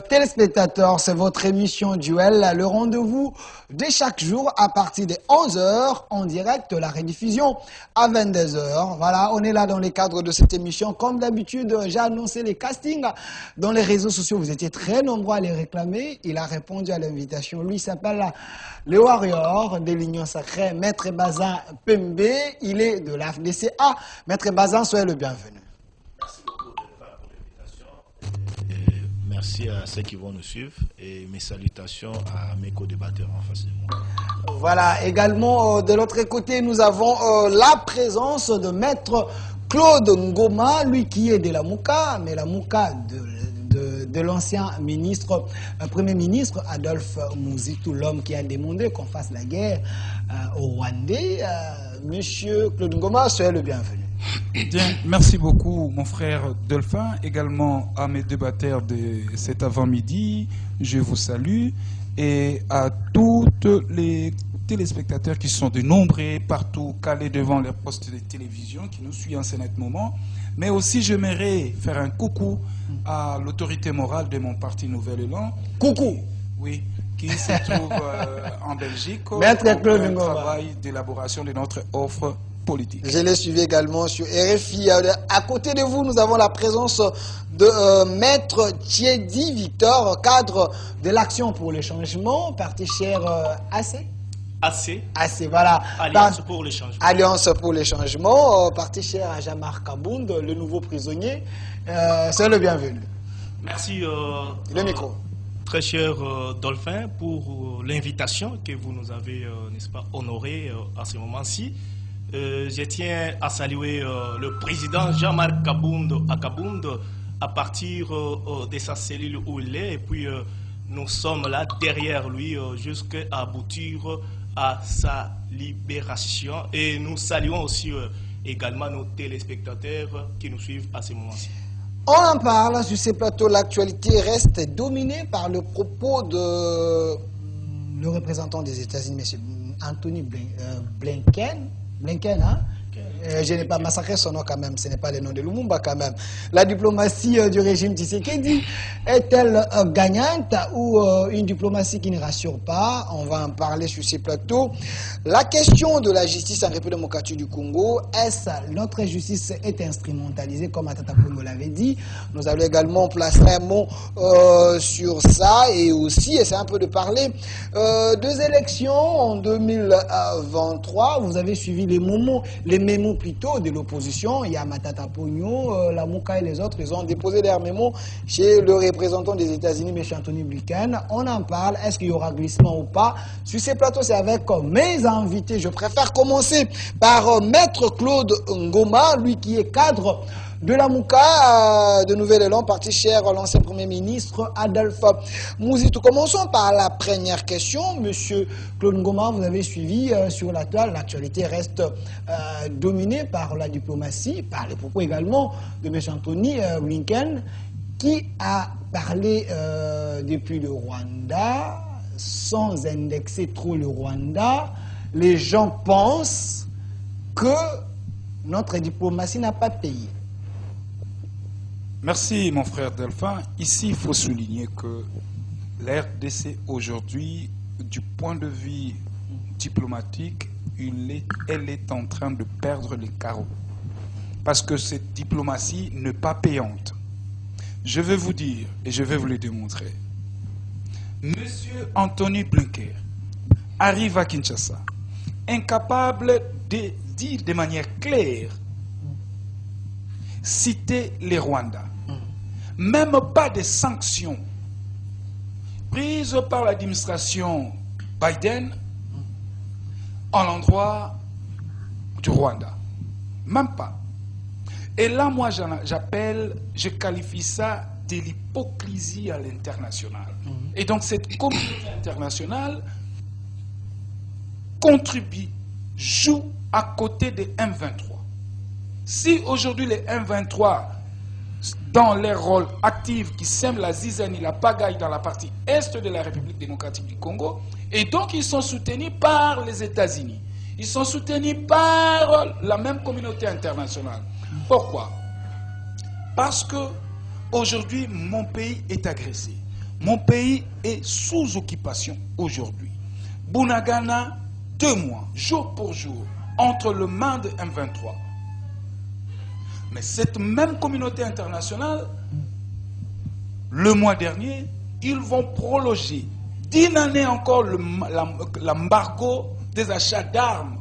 Téléspectateurs, c'est votre émission Duel, le rendez-vous de chaque jour à partir de 11 h en direct, la rediffusion à 22 h. Voilà, on est là dans le cadre de cette émission. Comme d'habitude, j'ai annoncé les castings dans les réseaux sociaux. Vous étiez très nombreux à les réclamer. Il a répondu à l'invitation. Lui s'appelle le Warrior de l'Union Sacrée, Maître Bazin Pembe. Il est de la FDCA. Maître Bazin, soyez le bienvenu. Merci à ceux qui vont nous suivre et mes salutations à mes co-débatteurs en face de moi. Voilà, également de l'autre côté, nous avons la présence de Maître Claude Ngoma, lui qui est de la Mouka, mais la Mouka de l'ancien ministre, Premier ministre Adolphe Muzitu, l'homme qui a demandé qu'on fasse la guerre au Rwandais. Monsieur Claude Ngoma, soyez le bienvenu. Bien, merci beaucoup mon frère Delphin, également à mes débatteurs de cet avant-midi, je vous salue, et à tous les téléspectateurs qui sont de nombreux partout calés devant les postes de télévision qui nous suivent en ce moment. Mais aussi j'aimerais faire un coucou à l'autorité morale de mon parti Nouvel Élan. Coucou. Oui, qui se trouve en Belgique pour Maître Claude un Ngoma. travail d'élaboration de notre offre politique. Je l'ai suivi également sur RFI. À côté de vous, nous avons la présence de Maître Thiedi Victor, cadre de l'Action pour le Changement, parti cher AC. AC, voilà. Alliance pour le changement. Alliance pour le changement, parti cher à Jean-Marc Kabound, le nouveau prisonnier. C'est le bienvenu. Merci. Le micro. Très cher Dolphin, pour l'invitation que vous nous avez, n'est-ce pas, honorée à ce moment-ci. Je tiens à saluer le président Jean-Marc Kabound à partir de sa cellule où il est. Et puis, nous sommes là derrière lui jusqu'à aboutir à sa libération. Et nous saluons aussi également nos téléspectateurs qui nous suivent à ce moment-ci. On en parle sur ces plateaux. L'actualité reste dominée par le propos de le représentant des États-Unis, M. Anthony Blinken, hein? Je n'ai pas massacré son nom quand même, ce n'est pas le nom de Lumumba quand même. La diplomatie du régime Tshisekedi est-elle gagnante ou une diplomatie qui ne rassure pas? On va en parler sur ces plateaux. La question de la justice en République démocratique du Congo, est-ce notre justice est instrumentalisée comme Matata Pongo l'avait dit? Nous allons également placer un mot sur ça et aussi essayer un peu de parler des élections en 2023. Vous avez suivi les mémos plutôt de l'opposition. Il y a Matata Pogno, la Mouka et les autres, ils ont déposé leurs mémos chez le représentant des États-Unis, M. Anthony Blinken. On en parle, est-ce qu'il y aura glissement ou pas? Sur ces plateaux, c'est avec mes invités. Je préfère commencer par Maître Claude Ngoma, lui qui est cadre de la Mouka, de Nouvel Élan, parti cher l'ancien Premier ministre Adolphe Muzitu. Commençons par la première question. Monsieur Claude Ngoma, vous avez suivi sur la toile. L'actualité reste dominée par la diplomatie, par les propos également de M. Anthony Blinken, qui a parlé depuis le Rwanda, sans indexer trop le Rwanda. Les gens pensent que notre diplomatie n'a pas payé. Merci mon frère Delphin. Ici, il faut souligner que l'RDC aujourd'hui, du point de vue diplomatique, elle est en train de perdre les carreaux. Parce que cette diplomatie n'est pas payante. Je vais vous dire, et je vais vous le démontrer. Monsieur Anthony Blinken arrive à Kinshasa, incapable de dire de manière claire, citer les Rwandais. Même pas de sanctions prises par l'administration Biden à l'endroit du Rwanda. Même pas. Et là, moi, je qualifie ça de l'hypocrisie à l'international. Et donc, cette communauté internationale contribue, joue à côté des M23. Si aujourd'hui les M23, dans leur rôle actif qui sème la zizanie, la pagaille dans la partie est de la République démocratique du Congo, et donc ils sont soutenus par les États-Unis, ils sont soutenus par la même communauté internationale. Pourquoi? Parce que Aujourd'hui, mon pays est agressé. Mon pays est sous occupation aujourd'hui. Bunagana, 2 mois, jour pour jour, entre le mains de M23. Mais cette même communauté internationale, le mois dernier, ils vont prolonger d'1 année encore l'embargo des achats d'armes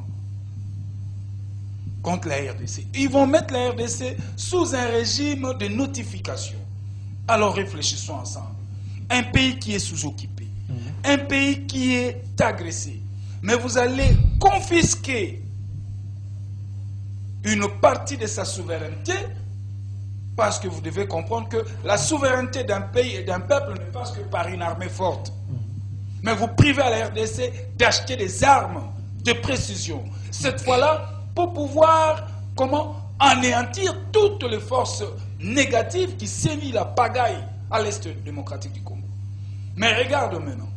contre la RDC. Ils vont mettre la RDC sous un régime de notification. Alors réfléchissons ensemble. Un pays qui est sous-occupé, un pays qui est agressé, mais vous allez confisquer une partie de sa souveraineté, parce que vous devez comprendre que la souveraineté d'un pays et d'un peuple ne passe que par une armée forte. Mais vous privez à la RDC d'acheter des armes de précision. Cette fois-là, pour pouvoir anéantir toutes les forces négatives qui sévissent la pagaille à l'Est démocratique du Congo. Mais regarde maintenant.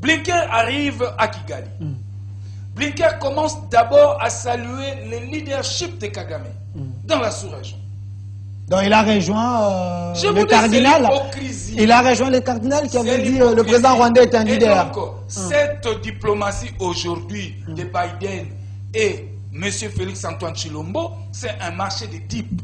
Blinken arrive à Kigali. Blinken commence d'abord à saluer le leadership de Kagame dans la sous-région. Donc il a rejoint le cardinal. Il a rejoint le cardinal qui avait dit le président rwandais est un leader. Donc, cette diplomatie aujourd'hui de Biden et M. Félix Antoine Tshilombo, c'est un marché de dupes.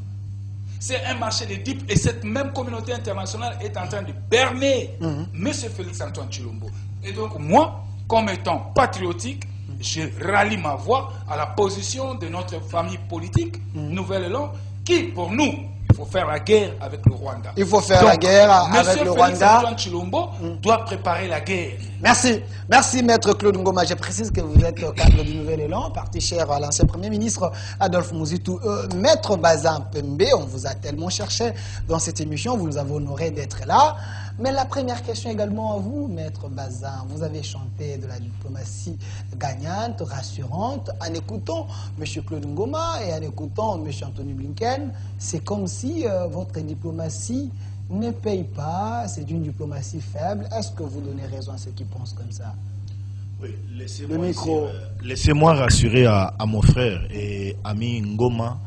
C'est un marché de dupes et cette même communauté internationale est en train de berner M. Félix Antoine Tshilombo. Et donc moi, comme étant patriotique, je rallie ma voix à la position de notre famille politique, Nouvelle-Élan, qui pour nous, il faut faire la guerre avec le Rwanda. Il faut faire la guerre avec le Rwanda. Félix Antoine Tshilombo doit préparer la guerre. Merci. Merci, Maître Claude Ngoma. Je précise que vous êtes cadre du Nouvel Élan, parti cher à l'ancien Premier ministre Adolphe Mouzitou. Maître Bazin Pembe, on vous a tellement cherché dans cette émission, vous nous avez honoré d'être là. Mais la première question également à vous, Maître Bazin. Vous avez chanté de la diplomatie gagnante, rassurante, en écoutant M. Claude Ngoma et en écoutant M. Anthony Blinken. C'est comme si votre diplomatie ne paye pas, c'est une diplomatie faible. Est-ce que vous donnez raison à ceux qui pensent comme ça? Oui, laissez-moi rassurer à mon frère et ami Ngoma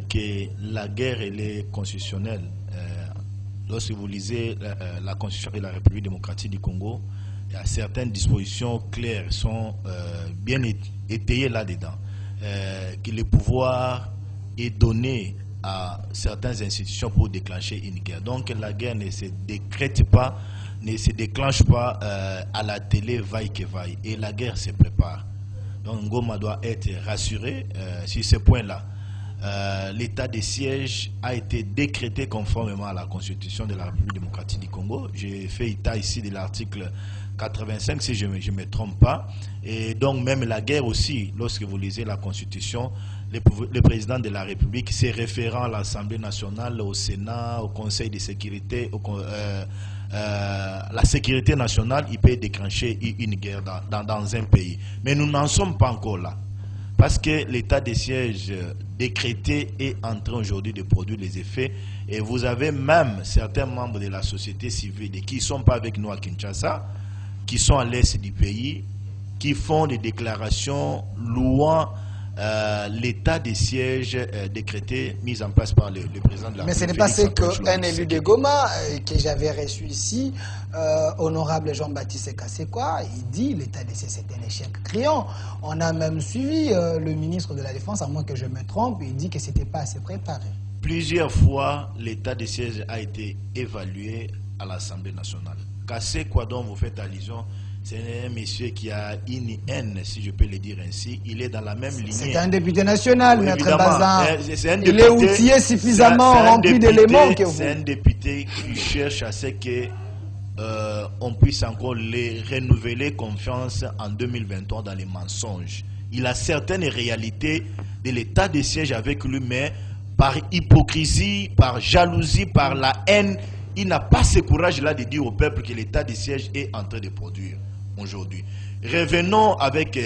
que la guerre elle est constitutionnelle. Lorsque vous lisez la Constitution de la République démocratique du Congo, il y a certaines dispositions claires qui sont bien étayées là-dedans. Que le pouvoir est donné à certaines institutions pour déclencher une guerre. Donc la guerre ne se décrète pas, ne se déclenche pas à la télé vaille que vaille. Et la guerre se prépare. Donc Ngoma doit être rassuré sur ce point-là. L'état de siège a été décrété conformément à la Constitution de la République démocratique du Congo. J'ai fait état ici de l'article 85, si je ne me trompe pas. Et donc même la guerre aussi, lorsque vous lisez la Constitution, le président de la République, se référant à l'Assemblée nationale, au Sénat, au Conseil de sécurité, la sécurité nationale, il peut déclencher une guerre dans un pays. Mais nous n'en sommes pas encore là. Parce que l'état de siège décrété est en train aujourd'hui de produire les effets. Et vous avez même certains membres de la société civile qui ne sont pas avec nous à Kinshasa, qui sont à l'est du pays, qui font des déclarations louant l'état de siège décrété, mis en place par le président de la République. Mais ce n'est pas ce qu'un élu de Goma que j'avais reçu ici, honorable Jean-Baptiste Kassekwa, il dit l'état de siège c'est un échec criant. On a même suivi le ministre de la Défense, à moins que je me trompe, il dit que ce n'était pas assez préparé. Plusieurs fois, l'état de siège a été évalué à l'Assemblée nationale. Kassekwa, dont vous faites allusion, c'est un monsieur qui a une haine, si je peux le dire ainsi. Il est dans la même lignée. C'est un député national, oui, Maître Bazin. Il est outillé suffisamment rempli d'éléments que vous. C'est un député qui cherche à ce que on puisse encore les renouveler confiance en 2023 dans les mensonges. Il a certaines réalités de l'état de siège avec lui, mais par hypocrisie, par jalousie, par la haine, il n'a pas ce courage-là de dire au peuple que l'état de siège est en train de produire aujourd'hui. Revenons avec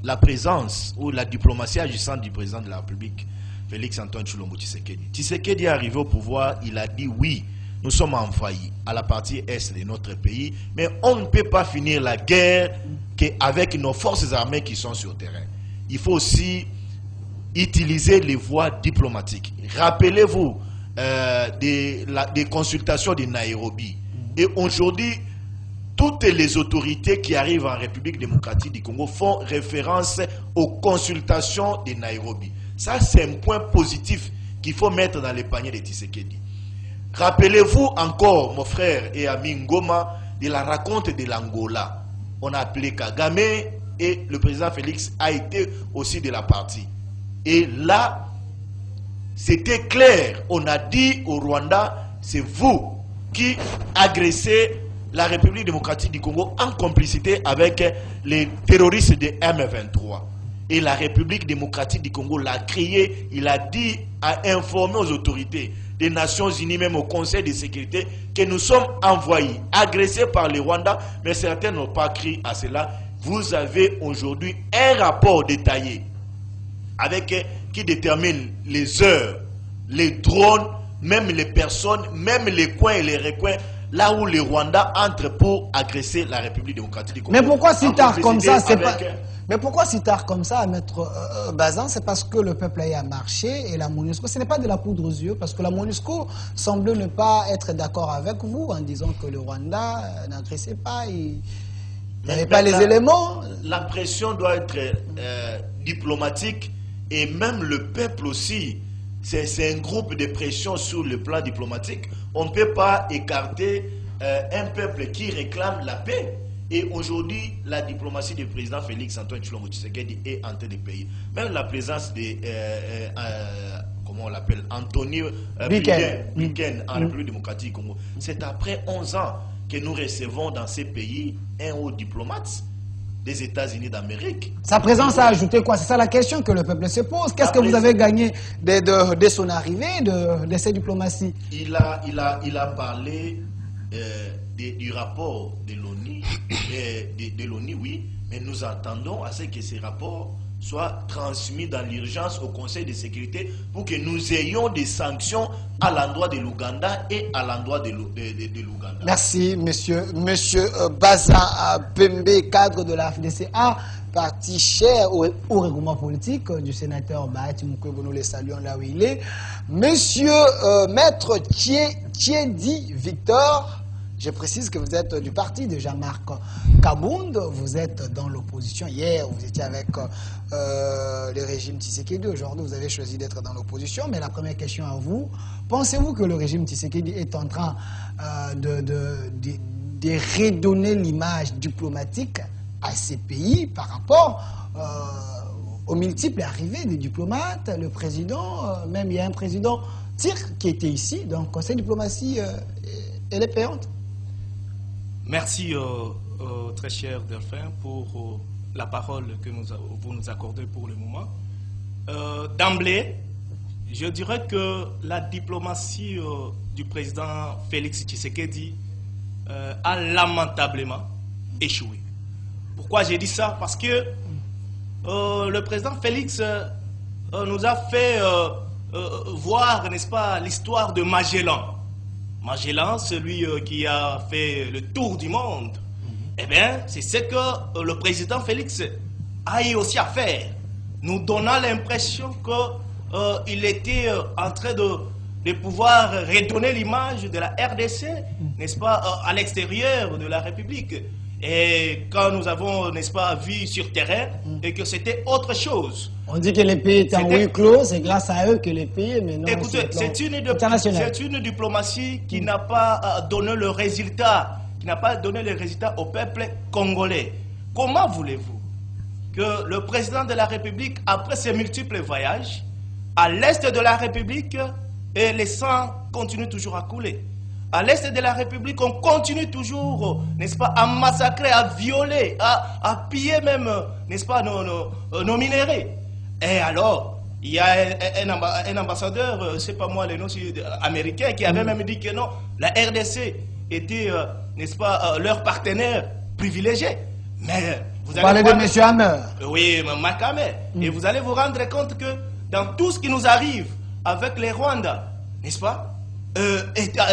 la présence ou la diplomatie agissante du président de la République, Félix Antoine Tshilombo Tshisekedi. Tshisekedi est arrivé au pouvoir, il a dit oui, nous sommes envahis à la partie est de notre pays, mais on ne peut pas finir la guerre qu'avec nos forces armées qui sont sur le terrain. Il faut aussi utiliser les voies diplomatiques. Rappelez-vous, des consultations de Nairobi. Et aujourd'hui, toutes les autorités qui arrivent en République démocratique du Congo font référence aux consultations de Nairobi. Ça, c'est un point positif qu'il faut mettre dans les paniers de Tshisekedi. Rappelez-vous encore, mon frère et ami Ngoma, de la raconte de l'Angola. On a appelé Kagame et le président Félix a été aussi de la partie. Et là, c'était clair. On a dit au Rwanda, c'est vous qui agressez la République démocratique du Congo en complicité avec les terroristes de M23. Et la République démocratique du Congo l'a crié, il a dit, a informé aux autorités des Nations Unies, même au Conseil de sécurité, que nous sommes envoyés, agressés par les Rwandais, mais certains n'ont pas crié à cela. Vous avez aujourd'hui un rapport détaillé avec qui détermine les heures, les drones, même les personnes, même les coins et les recoins, là où les Rwandais entrent pour agresser la République démocratique du Congo. Mais pourquoi si tard comme ça, c'est pas... Mais pourquoi si tard comme ça, Maître Bazin? C'est parce que le peuple a marché et la MONUSCO, ce n'est pas de la poudre aux yeux, parce que la MONUSCO semble ne pas être d'accord avec vous en disant que le Rwanda n'agressait pas, il n'avait pas les éléments. La pression doit être diplomatique et même le peuple aussi. C'est un groupe de pression sur le plan diplomatique. On ne peut pas écarter un peuple qui réclame la paix. Et aujourd'hui, la diplomatie du président Félix Antoine Tshilombo Tshisekedi est en train de payer. Même la présence de, comment on l'appelle, Anthony Blinken en République démocratique du Congo. C'est après 11 ans que nous recevons dans ces pays un haut diplomate des États-Unis d'Amérique. Sa présence a ajouté quoi? C'est ça la question que le peuple se pose. Qu'est-ce que vous avez gagné de son arrivée, de cette diplomatie? Il a parlé du rapport de l'ONU, oui, mais nous attendons à ce que ces rapports soient transmis dans l'urgence au Conseil de sécurité pour que nous ayons des sanctions à l'endroit de l'Ouganda et à l'endroit de l'Ouganda. Merci, monsieur Baza Pembe, cadre de la FDCA, parti cher au règlement politique du sénateur Bahati Mukwege, nous les saluons là où il est. Monsieur Maître Thiedi Victor, je précise que vous êtes du parti de Jean-Marc Kabound, vous êtes dans l'opposition. Hier, vous étiez avec le régime Tshisekedi. Aujourd'hui, vous avez choisi d'être dans l'opposition. Mais la première question à vous, pensez-vous que le régime Tshisekedi est en train de redonner l'image diplomatique à ces pays par rapport aux multiples arrivées des diplomates, le président, même il y a un président Tirk qui était ici. Donc, cette diplomatie, elle est payante. Merci, très cher Delphin, pour la parole que vous nous accordez pour le moment. D'emblée, je dirais que la diplomatie du président Félix Tshisekedi a lamentablement échoué. Pourquoi j'ai dit ça? Parce que le président Félix nous a fait voir, n'est-ce pas, l'histoire de Magellan. Magellan, celui qui a fait le tour du monde, eh bien, c'est ce que le président Félix a eu aussi à faire, nous donnant l'impression qu'il était en train de pouvoir redonner l'image de la RDC, n'est-ce pas, à l'extérieur de la République. Et quand nous avons, n'est-ce pas, vu sur terrain, et que c'était autre chose. On dit que les pays étaient en huis clos, c'est grâce à eux que les pays, mais non. Écoutez, c'est une diplomatie qui n'a pas donné le résultat, au peuple congolais. Comment voulez-vous que le président de la République, après ses multiples voyages, à l'est de la République, et les sangs continuent toujours à couler? À l'est de la République, on continue toujours, n'est-ce pas, à massacrer, à violer, à piller même, n'est-ce pas, nos minéraux. Et alors, il y a un ambassadeur, c'est pas moi, le nom américain, qui avait même dit que non, la RDC était, n'est-ce pas, leur partenaire privilégié. Mais vous allez parler de M. Hammer. Oui, Marc Hammer. Et vous allez vous rendre compte que dans tout ce qui nous arrive avec les Rwandais, n'est-ce pas,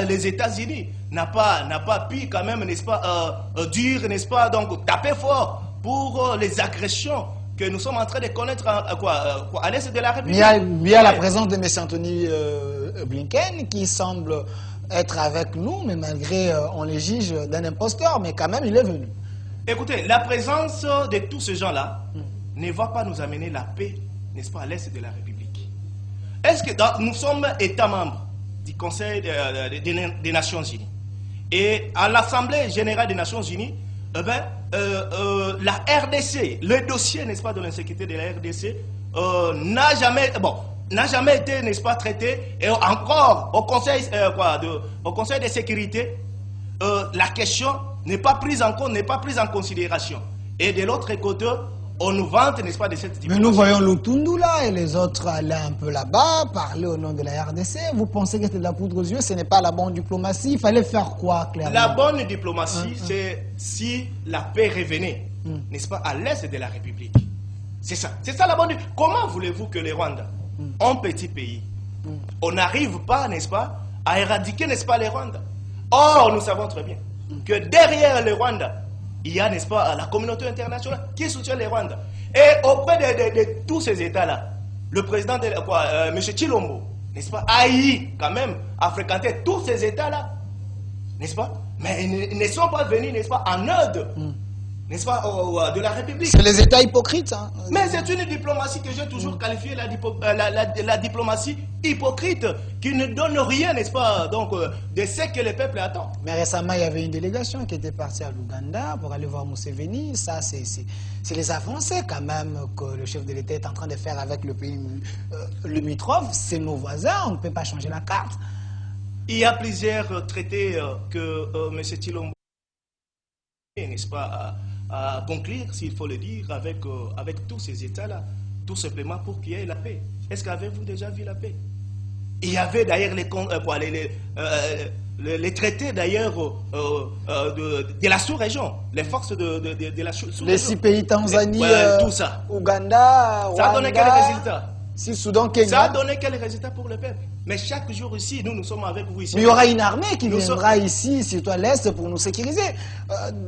les États-Unis n'a pas pu quand même, n'est-ce pas, dire, n'est-ce pas, donc taper fort pour les agressions que nous sommes en train de connaître à l'est de la République. Il y a la présence de M. Anthony Blinken qui semble être avec nous, mais malgré on les juge d'un imposteur, mais quand même il est venu. Écoutez, la présence de tous ces gens-là ne va pas nous amener la paix, n'est-ce pas, à l'est de la République. Est-ce que nous sommes États membres du Conseil des Nations Unies et à l'Assemblée Générale des Nations Unies, la RDC, le dossier, n'est-ce pas, de l'insécurité de la RDC n'a jamais été, n'est-ce pas, traité, et encore au Conseil, au Conseil de sécurité, la question n'est pas prise en compte, n'est pas prise en considération. Et de l'autre côté, on nous vante, n'est-ce pas, de cette diplomatie. Mais nous voyons Lutundu là et les autres aller un peu là-bas, parler au nom de la RDC. Vous pensez que c'est de la poudre aux yeux, ce n'est pas la bonne diplomatie. Il fallait faire quoi, clairement? La bonne diplomatie, c'est si la paix revenait, n'est-ce pas, à l'est de la République. C'est ça la bonne diplomatie. Comment voulez-vous que les Rwandais, un petit pays, on n'arrive pas, n'est-ce pas, à éradiquer, n'est-ce pas, les Rwandais? Or, nous savons très bien que derrière les Rwandais, il y a, n'est-ce pas, la communauté internationale qui soutient les Rwandais. Et auprès de tous ces États-là, le président, M. Chilombo, n'est-ce pas, a eu quand même à fréquenter tous ces États-là, n'est-ce pas? Mais ils ne sont pas venus, n'est-ce pas, en aide, n'est-ce pas, de la République. C'est les États hypocrites, hein. Mais c'est une diplomatie que j'ai toujours qualifiée la diplomatie hypocrite, qui ne donne rien, n'est-ce pas, donc, de ce que le peuple attend. Mais récemment, il y avait une délégation qui était partie à l'Ouganda pour aller voir Museveni. Ça, c'est les avancées quand même que le chef de l'État est en train de faire avec le pays limitrophe. C'est nos voisins, on ne peut pas changer la carte. Il y a plusieurs traités que M. Chilombo, n'est-ce pas, à conclure, s'il faut le dire, avec tous ces États-là, tout simplement pour qu'il y ait la paix. Est-ce qu'avez-vous déjà vu la paix? Il y avait d'ailleurs les traités d'ailleurs de la sous-région, les forces de la sous-région. Les 6 pays, Tanzanie, tout ça. Ouganda, Rwanda, ça a donné quel résultat? Soudan, Kenya. Ça a donné quel résultat pour le peuple? Mais chaque jour ici, nous sommes avec vous ici. Mais il y aura une armée qui viendra ici, surtout à l'Est, pour nous sécuriser.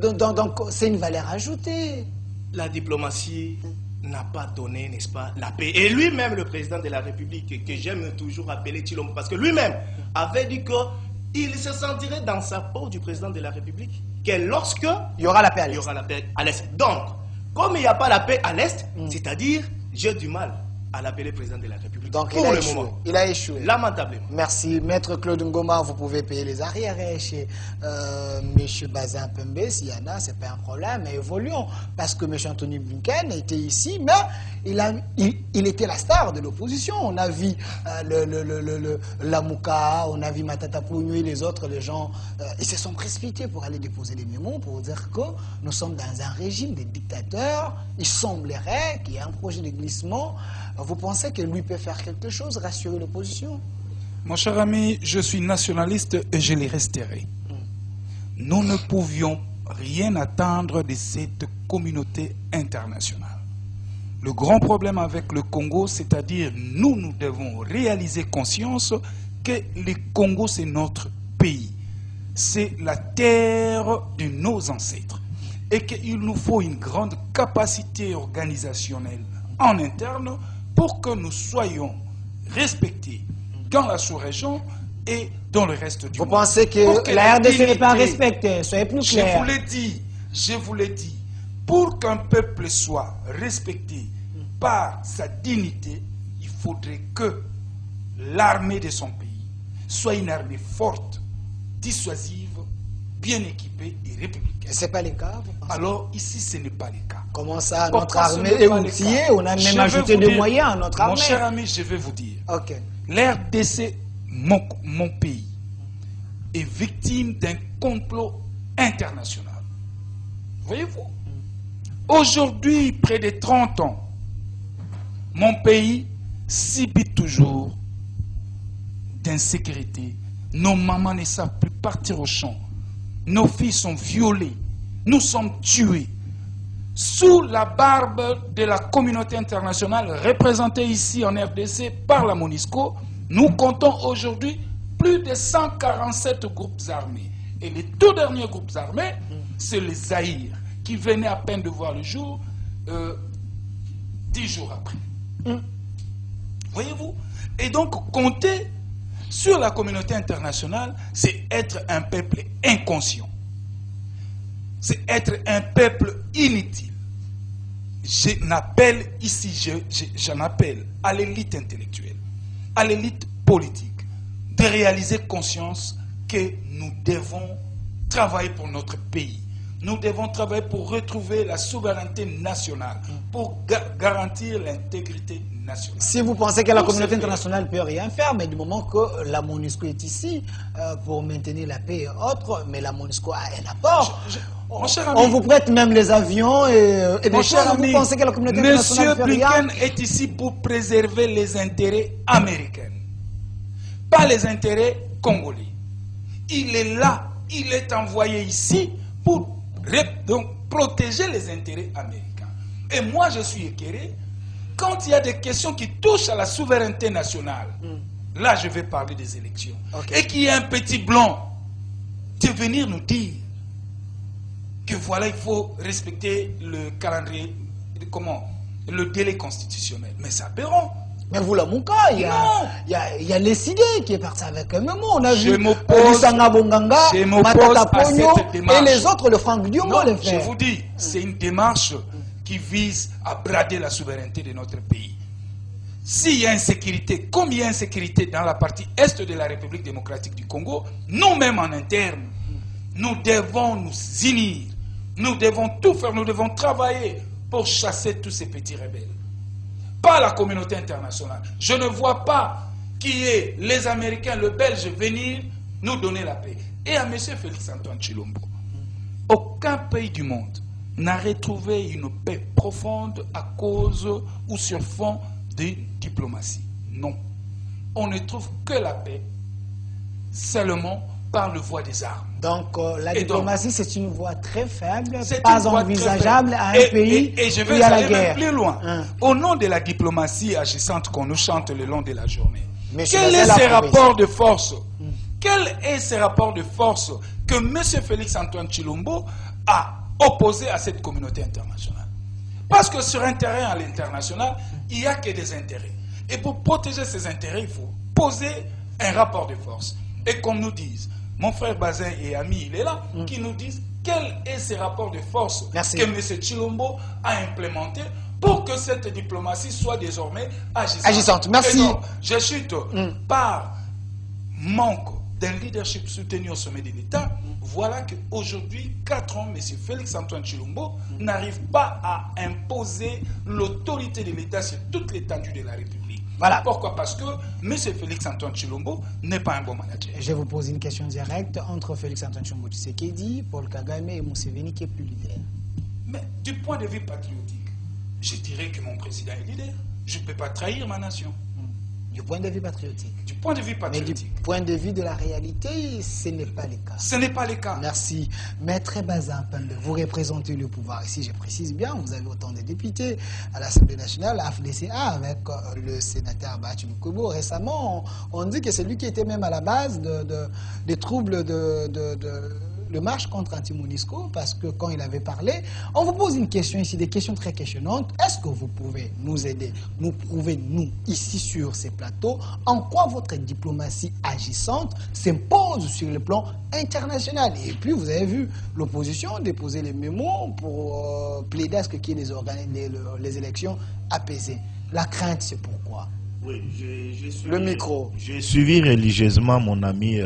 Donc, c'est une valeur ajoutée. La diplomatie n'a pas donné, n'est-ce pas, la paix. Et lui-même, le président de la République, que j'aime toujours appeler Chilombo, parce que lui-même avait dit qu'il se sentirait dans sa peau du président de la République, que lorsque il y aura la paix à l'Est. Donc, comme il n'y a pas la paix à l'Est, c'est-à-dire, j'ai du mal à l'appeler président de la République. Donc pour le moment. Il a échoué. Lamentablement. Merci. Maître Claude Ngoma, vous pouvez payer les arriérés chez M. Bazin Pembe, s'il y en a, ce n'est pas un problème, mais évoluons. Parce que M. Anthony Blinken était ici, mais il était la star de l'opposition. On a vu Lamouka, on a vu Matata Pougnou et les autres, les gens, ils se sont précipités pour aller déposer les mémos, pour dire que nous sommes dans un régime de dictateurs. Il semblerait qu'il y ait un projet de glissement. Vous pensez que lui peut faire quelque chose, rassurer l'opposition? Mon cher ami, je suis nationaliste et je les resterai. Nous ne pouvions rien attendre de cette communauté internationale. Le grand problème avec le Congo, c'est-à-dire nous devons réaliser conscience que le Congo, c'est notre pays. C'est la terre de nos ancêtres. Et qu'il nous faut une grande capacité organisationnelle en interne pour que nous soyons respectés dans la sous-région et dans le reste du monde. Vous pensez que la RDC n'est pas respectée? Soyez plus clair. Je vous l'ai dit, pour qu'un peuple soit respecté par sa dignité, il faudrait que l'armée de son pays soit une armée forte, dissuasive, bien équipée et républicaine. Ce n'est pas le cas, vous pensez? Alors, ici, ce n'est pas le cas. Comment ça, notre armée est outillée? On a même ajouté des moyens à notre armée. Mon cher ami, je vais vous dire. Ok. L'RDC, mon pays, est victime d'un complot international. Voyez-vous? Aujourd'hui, près de 30 ans, mon pays subit toujours d'insécurité. Nos mamans ne savent plus partir au champ. Nos filles sont violées. Nous sommes tués. Sous la barbe de la communauté internationale représentée ici en RDC par la MONUSCO, nous comptons aujourd'hui plus de 147 groupes armés. Et les tout derniers groupes armés, c'est les Zaïre, qui venaient à peine de voir le jour 10 jours après. Voyez-vous? Et donc, compter sur la communauté internationale, c'est être un peuple inconscient. C'est être un peuple inutile. J'en appelle ici, j'en appelle à l'élite intellectuelle, à l'élite politique, de réaliser conscience que nous devons travailler pour notre pays. Nous devons travailler pour retrouver la souveraineté nationale, pour garantir l'intégrité nationale. Si vous pensez que la communauté internationale ne peut rien faire, mais du moment que la MONUSCO est ici pour maintenir la paix et autres, mais la MONUSCO a un apport. Mon cher ami, on vous prête même les avions et des choses. Vous pensez que la communauté internationale ne fait rien? M. Blinken est ici pour préserver les intérêts américains, pas les intérêts congolais. Il est là, il est envoyé ici pour donc, protéger les intérêts américains. Et moi, je suis éclairé quand il y a des questions qui touchent à la souveraineté nationale. Là, je vais parler des élections. Et qu'il y ait un petit blanc de venir nous dire que voilà, il faut respecter le calendrier, le délai constitutionnel. Mais c'est aberrant. Mais vous, la Mouka, il y a les idées qui est parti avec un moment. On a vu Lusanga Bonganga, Matata Pogno et les autres, le Franck Diongo les faire. Je vous dis, c'est une démarche qui vise à brader la souveraineté de notre pays. S'il y a insécurité, comme il y a insécurité dans la partie est de la République démocratique du Congo, nous-mêmes en interne, nous devons nous unir. Nous devons tout faire, nous devons travailler pour chasser tous ces petits rebelles. Pas la communauté internationale. Je ne vois pas qui est les Américains, le Belge venir nous donner la paix. Et à M. Félix-Antoine Tshilombo, aucun pays du monde n'a retrouvé une paix profonde à cause ou sur fond de diplomatie. Non. On ne trouve que la paix seulement par le voie des armes. Donc la diplomatie, c'est une voie très faible, pas envisageable à un pays et je où vais il y a la aller guerre. même plus loin. Au nom de la diplomatie agissante qu'on nous chante le long de la journée, Quel est ce rapport de force que M. Félix-Antoine Tshilombo a opposé à cette communauté internationale? Parce que sur un terrain à l'international, il n'y a que des intérêts. Et pour protéger ces intérêts, il faut poser un rapport de force. Et qu'on nous dise, mon frère Bazin et ami, il est là, qui nous disent quel est ce rapport de force que M. Tshilombo a implémenté pour que cette diplomatie soit désormais agissante. Merci. Donc, je chute par manque d'un leadership soutenu au sommet de l'État. Voilà qu'aujourd'hui, 4 ans, M. Félix-Antoine Tshilombo n'arrive pas à imposer l'autorité de l'État sur toute l'étendue de la République. Voilà. Pourquoi? Parce que M. Félix-Antoine Tshilombo n'est pas un bon manager. Je vais vous poser une question directe entre Félix-Antoine Tshilombo Tshisekedi, Paul Kagame et Museveni, qui est plus leader? Mais du point de vue patriotique, je dirais que mon président est leader. Je ne peux pas trahir ma nation. Du point de vue patriotique. Du point de vue patriotique. Mais du point de vue de la réalité, ce n'est pas le cas. Ce n'est pas le cas. Merci. Maître Bazin Pembe, vous représentez le pouvoir. Ici, je précise bien, vous avez autant de députés à l'Assemblée nationale, à FDCA, avec le sénateur Bachi Lukobo. Récemment, on dit que c'est lui qui était même à la base des troubles de marche contre Anti-MONUSCO, parce que quand il avait parlé, on vous pose une question ici, des questions très questionnantes. Est-ce que vous pouvez nous aider, nous prouver, nous, ici sur ces plateaux, en quoi votre diplomatie agissante s'impose sur le plan international? Et puis, vous avez vu l'opposition déposer les mémos pour plaider à ce qu'il y ait les élections apaisées. La crainte, c'est pourquoi? Oui, le micro. J'ai suivi religieusement mon ami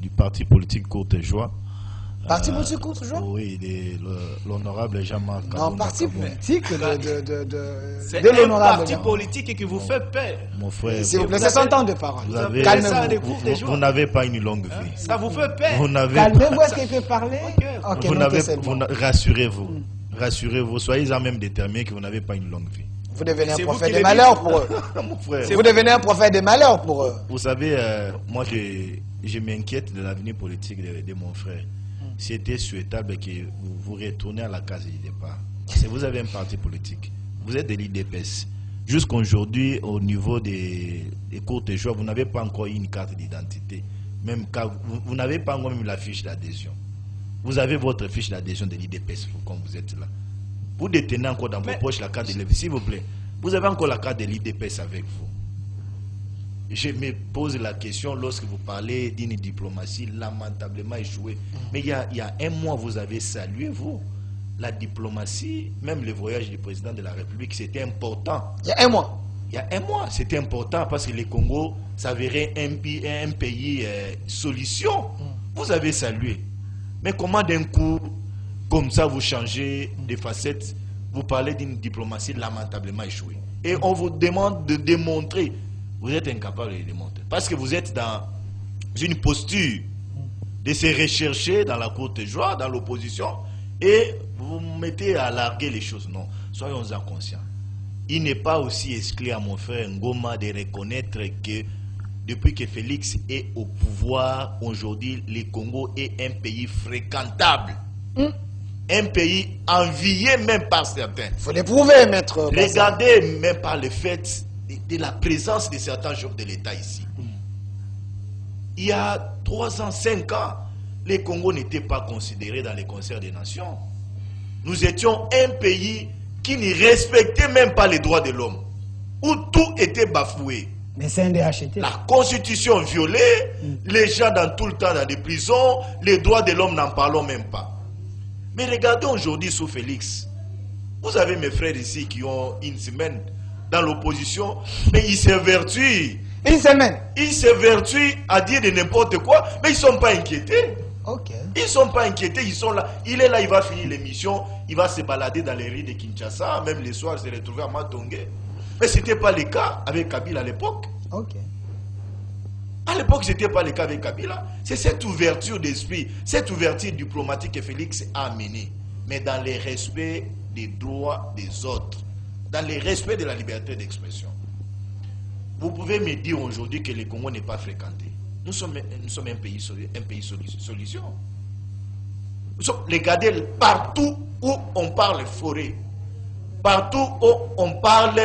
du parti politique Courtejoie. Parti politique Courtejoie? Oui, l'honorable Jean-Marc Kabounda. Non, parti politique c'est de un l'honorable. parti politique qui vous fait peur. Mon frère, S'il vous plaît, c'est son temps de parole. Vous n'avez pas une longue vie. Ça vous fait peur. Calmez-vous, est-ce qu'il peut parler? Rassurez-vous. Rassurez-vous, soyez-en même déterminés que vous n'avez pas une longue vie. Vous devenez un prophète de malheur pour eux. Mon frère. Vous devenez un prophète de malheur pour eux. Vous savez, moi, je m'inquiète de l'avenir politique de mon frère. C'était souhaitable que vous retourniez à la case du départ. Si vous avez un parti politique, vous êtes de l'IDPS. Jusqu'aujourd'hui, au niveau des Courtejoie, vous n'avez pas encore une carte d'identité. Même vous n'avez pas encore même la fiche d'adhésion. Vous avez votre fiche d'adhésion de l'IDPS quand vous êtes là. Vous détenez encore dans vos poches la carte de l'IDPS. S'il vous plaît, Vous avez encore la carte de l'IDPS avec vous. Je me pose la question lorsque vous parlez d'une diplomatie lamentablement échouée. Mais il y a un mois, vous avez salué, vous, la diplomatie, même le voyage du président de la République, c'était important. Il y a un mois. Il y a un mois, c'était important parce que le Congo s'avérait un pays solution. Vous avez salué. Mais comment d'un coup, comme ça, vous changez de facette, vous parlez d'une diplomatie lamentablement échouée. Et on vous demande de démontrer. Vous êtes incapable de le démontrer. Parce que vous êtes dans une posture de se rechercher dans la courte joie, dans l'opposition, et vous vous mettez à larguer les choses. Non, soyons-en conscients. Il n'est pas aussi exclu à mon frère Ngoma de reconnaître que depuis que Félix est au pouvoir, aujourd'hui, le Congo est un pays fréquentable. Un pays envié même par certains. Il faut l'éprouver, maître. Regardez même par le fait de la présence de certains chefs de l'État ici. Il y a 3 ans, 5 ans, le Congo n'était pas considéré dans les concerts des nations. Nous étions un pays qui ne respectait même pas les droits de l'homme, où tout était bafoué. Mais c'est un DHT. La constitution violée, les gens dans tout le temps dans des prisons, les droits de l'homme n'en parlons même pas. Mais regardez aujourd'hui sous Félix. Vous avez mes frères ici qui ont une semaine dans l'opposition, mais ils s'évertuent. Une semaine. Ils s'évertuent à dire de n'importe quoi, mais ils ne sont pas inquiétés. Ok. Ils ne sont pas inquiétés, ils sont là. Il est là, il va finir l'émission, il va se balader dans les rues de Kinshasa, même les soirs, se retrouver à Matongé. Mais ce n'était pas le cas avec Kabila à l'époque. Ok. À l'époque, ce n'était pas le cas avec Kabila. C'est cette ouverture d'esprit, cette ouverture diplomatique que Félix a amenée, mais dans le respect des droits des autres, dans le respect de la liberté d'expression. Vous pouvez me dire aujourd'hui que le Congo n'est pas fréquenté. Nous sommes un pays solution. Regardez partout où on parle forêt, partout où on parle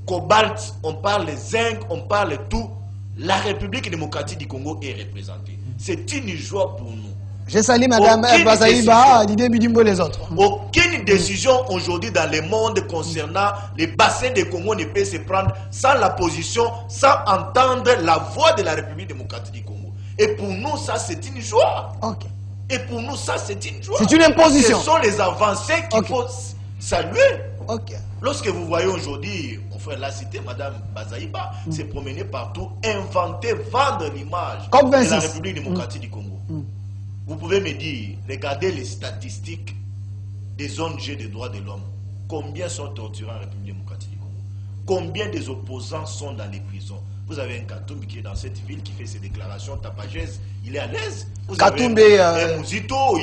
cobalt, on parle zinc, on parle tout, la République démocratique du Congo est représentée. C'est une joie pour nous. Je salue Madame Bazaïba, l'idée Bidimbo les autres. Aucune décision aujourd'hui dans le monde concernant les bassins de Congo ne peut se prendre sans la position, sans entendre la voix de la République démocratique du Congo. Et pour nous, ça c'est une joie. Ok. Et pour nous, ça c'est une joie. C'est une imposition. Ce sont les avancées qu'il faut saluer. Ok. Lorsque vous voyez aujourd'hui, mon frère l'a cité, Madame Bazaïba, s'est promenée partout, inventer, vendre l'image de la République démocratique du Congo. Vous pouvez me dire, regardez les statistiques des ONG des droits de l'homme. Combien sont torturés en République démocratique du Congo? Combien des opposants sont dans les prisons? Vous avez un Katumbi qui est dans cette ville, qui fait ses déclarations tapageuses, il est à l'aise. Vous Katumbi, avez un Mouzito,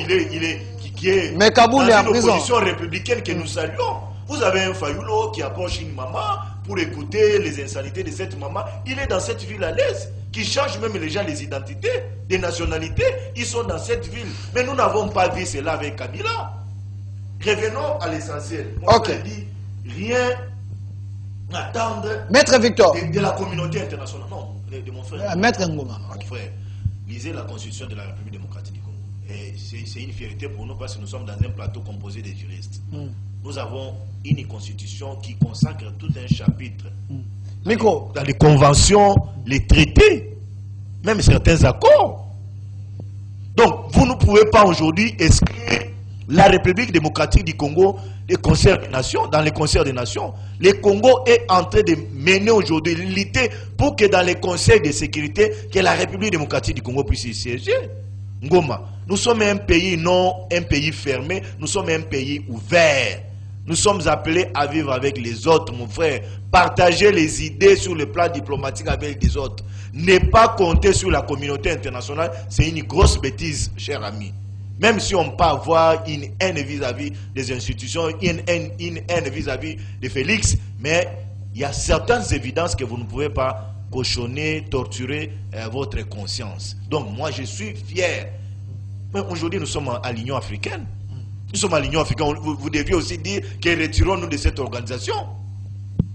qui est mais Kaboul dans est en une prison. opposition républicaine que nous saluons. Vous avez un Fayoulo qui approche une maman pour écouter les insanités de cette maman. Il est dans cette ville à l'aise, qui change même les gens les identités, des nationalités. Ils sont dans cette ville. Mais nous n'avons pas vu cela avec Kabila. Revenons à l'essentiel. Moi, je dis, rien n'attendre Maître Victor. de la communauté internationale. Non, de mon frère. Maître Ngoma. Mon frère, lisez la constitution de la République démocratique du Congo. Et c'est une fierté pour nous parce que nous sommes dans un plateau composé de juristes. Nous avons une constitution qui consacre tout un chapitre. Micro. Dans les conventions, les traités, même certains accords. Donc, vous ne pouvez pas aujourd'hui exclure la République démocratique du Congo des concerts des nations, dans les concerts des nations. Le Congo est en train de mener aujourd'hui l'unité pour que dans les conseils de sécurité, que la République démocratique du Congo puisse y siéger. Ngoma, nous sommes un pays non un pays fermé, nous sommes un pays ouvert. Nous sommes appelés à vivre avec les autres, mon frère. Partager les idées sur le plan diplomatique avec les autres. Ne pas compter sur la communauté internationale, c'est une grosse bêtise, cher ami. Même si on peut avoir une haine vis-à-vis des institutions, une haine vis-à-vis de Félix, mais il y a certaines évidences que vous ne pouvez pas cochonner, torturer votre conscience. Donc moi je suis fier. Mais aujourd'hui nous sommes à l'Union africaine. Nous sommes à l'Union africaine. Vous deviez aussi dire que retirons-nous de cette organisation.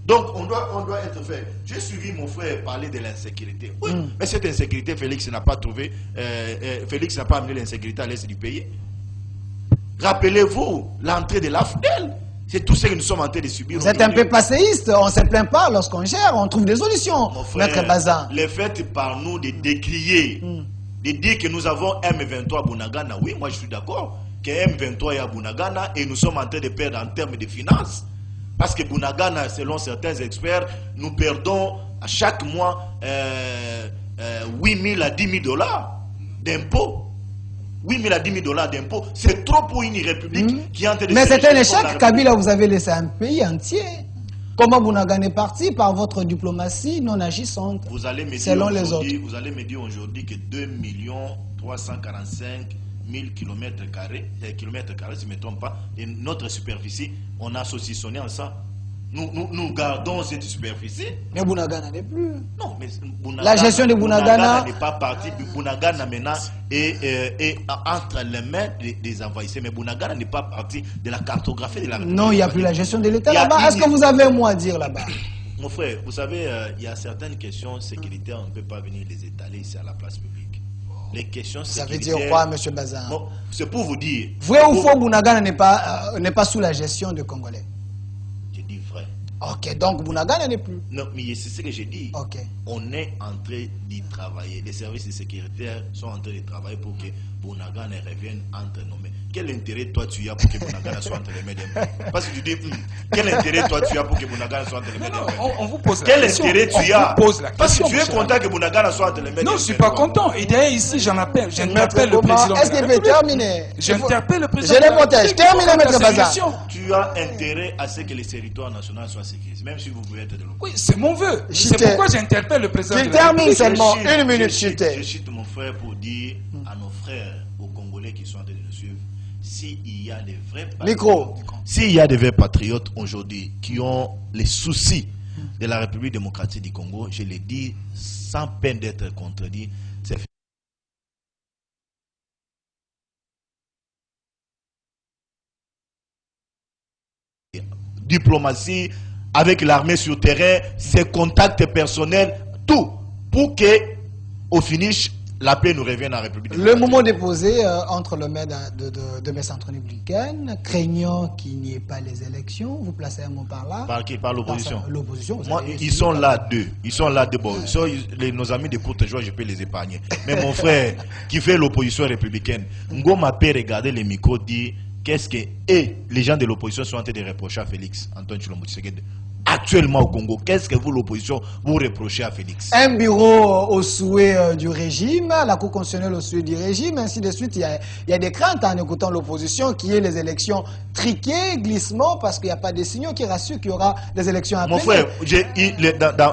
Donc on doit être fait. J'ai suivi mon frère parler de l'insécurité. Oui, mais cette insécurité, Félix n'a pas trouvé. Félix n'a pas amené l'insécurité à l'est du pays. Rappelez-vous l'entrée de l'AFDEL. C'est tout ce que nous sommes en train de subir. Vous êtes un peu passéiste, on ne se plaint pas lorsqu'on gère, on trouve des solutions. Mon frère, Maître Bazin. le fait par nous de décrier, de dire que nous avons M23 à Bunagana, oui, moi je suis d'accord, que M23 est à Bunagana et nous sommes en train de perdre en termes de finances. Parce que Bunagana, selon certains experts, nous perdons à chaque mois 8 000 à 10 000 dollars d'impôts. 8 000 à 10 000 dollars d'impôts, c'est trop pour une république qui est en train de... Mais c'est un échec, Kabila, vous avez laissé un pays entier. Comment Bunagana est parti? Par votre diplomatie non agissante, vous allez me selon les autres. Vous allez me dire aujourd'hui que 2 345 000 km², si je ne me trompe pas, et notre superficie, on a saucissonné en ça. Nous gardons cette superficie. Mais Bunagana n'est plus. Non, mais la gestion de Bunagana n'est pas partie. Bunagana maintenant est entre les mains des envahisseurs. Mais Bunagana n'est pas partie de la cartographie de la République. Non, il n'y a plus la gestion de l'État là-bas. Est-ce que vous avez un mot à dire là-bas? Mon frère, vous savez, il y a certaines questions sécuritaires, on ne peut pas venir les étaler ici à la place publique. Les questions sécuritaires... Ça veut dire quoi, M. Bazin? Bon, c'est pour vous dire... Vrai ou faux, Bunagana n'est pas sous la gestion de Congolais? Je dis vrai. Ok, donc Bunagana n'est plus. Non, mais c'est ce que j'ai dit. Ok. On est en train d'y travailler. Les services de sécurité sont en train de travailler pour que Bunagana revienne entre nos mains. Quel intérêt toi tu as pour que Bunagana soit entre les mains des mains? Parce que tu dis, quel intérêt toi tu as pour que Bunagana soit entre les mains des mains? On vous pose la quel question. Intérêt tu as? Parce que tu es cher content que Bunagana soit entre les mains des mains. Non, je ne suis pas content. Et d'ailleurs, ici, j'interpelle le président. Est-ce qu'il peut terminer? J'interpelle le président. Je les protège. Terminez, Maître Bazin. Tu as intérêt à ce que les territoires nationaux soient sécurisés, même si vous pouvez être de l'autre. Oui, c'est mon vœu. C'est pourquoi j'interpelle le président. Il termine seulement. Une minute, chutez. Je cite mon frère pour dire à nos frères, aux Congolais qui sont en train de nous suivre, s'il y a des vrais patriotes, s'il y a des vrais patriotes aujourd'hui qui ont les soucis de la République démocratique du Congo, je le dis sans peine d'être contredit, c'est diplomatie avec l'armée sur terrain, ses contacts personnels, tout, pour que au finish la paix nous revienne en République. Le moment déposé entre le maire de mes centres républicaines, craignant qu'il n'y ait pas les élections, vous placez un mot par là. Par qui? Par l'opposition. L'opposition. Moi, ils sont là deux. Ils sont là deux. Bon, nos amis de courte joie, je peux les épargner. Mais mon frère, qui fait l'opposition républicaine, Ngoma peut regarder les micros, dit qu'est-ce que les gens de l'opposition sont en train de reprocher à Félix Antoine Tshilombo Tshisekedi actuellement au Congo. Qu'est-ce que vous, l'opposition, vous reprochez à Félix? Un bureau au souhait du régime, la Cour constitutionnelle au souhait du régime, ainsi de suite. Il y a des craintes en écoutant l'opposition qui est les élections triquées, glissement, parce qu'il n'y a pas de signaux qui rassurent qu'il y aura des élections à Mon frère,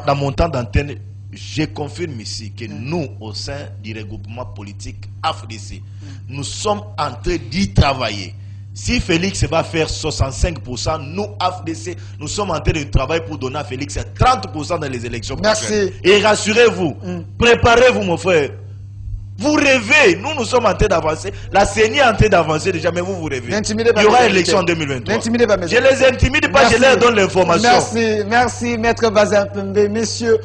dans mon temps d'antenne, je confirme ici que nous, au sein du regroupement politique AFDC, nous sommes en train d'y travailler. Si Félix va faire 65%, nous, AFDC, nous sommes en train de travailler pour donner à Félix 30% dans les élections prochaines. Et rassurez-vous, préparez-vous, mon frère. Vous rêvez, nous sommes en train d'avancer. La CENI est en train d'avancer déjà, mais vous rêvez. Il y aura élection en 2023. N'intimidez pas mes je les intimide pas, je leur donne l'information. Merci, Maître Bazin Pembe. Messieurs,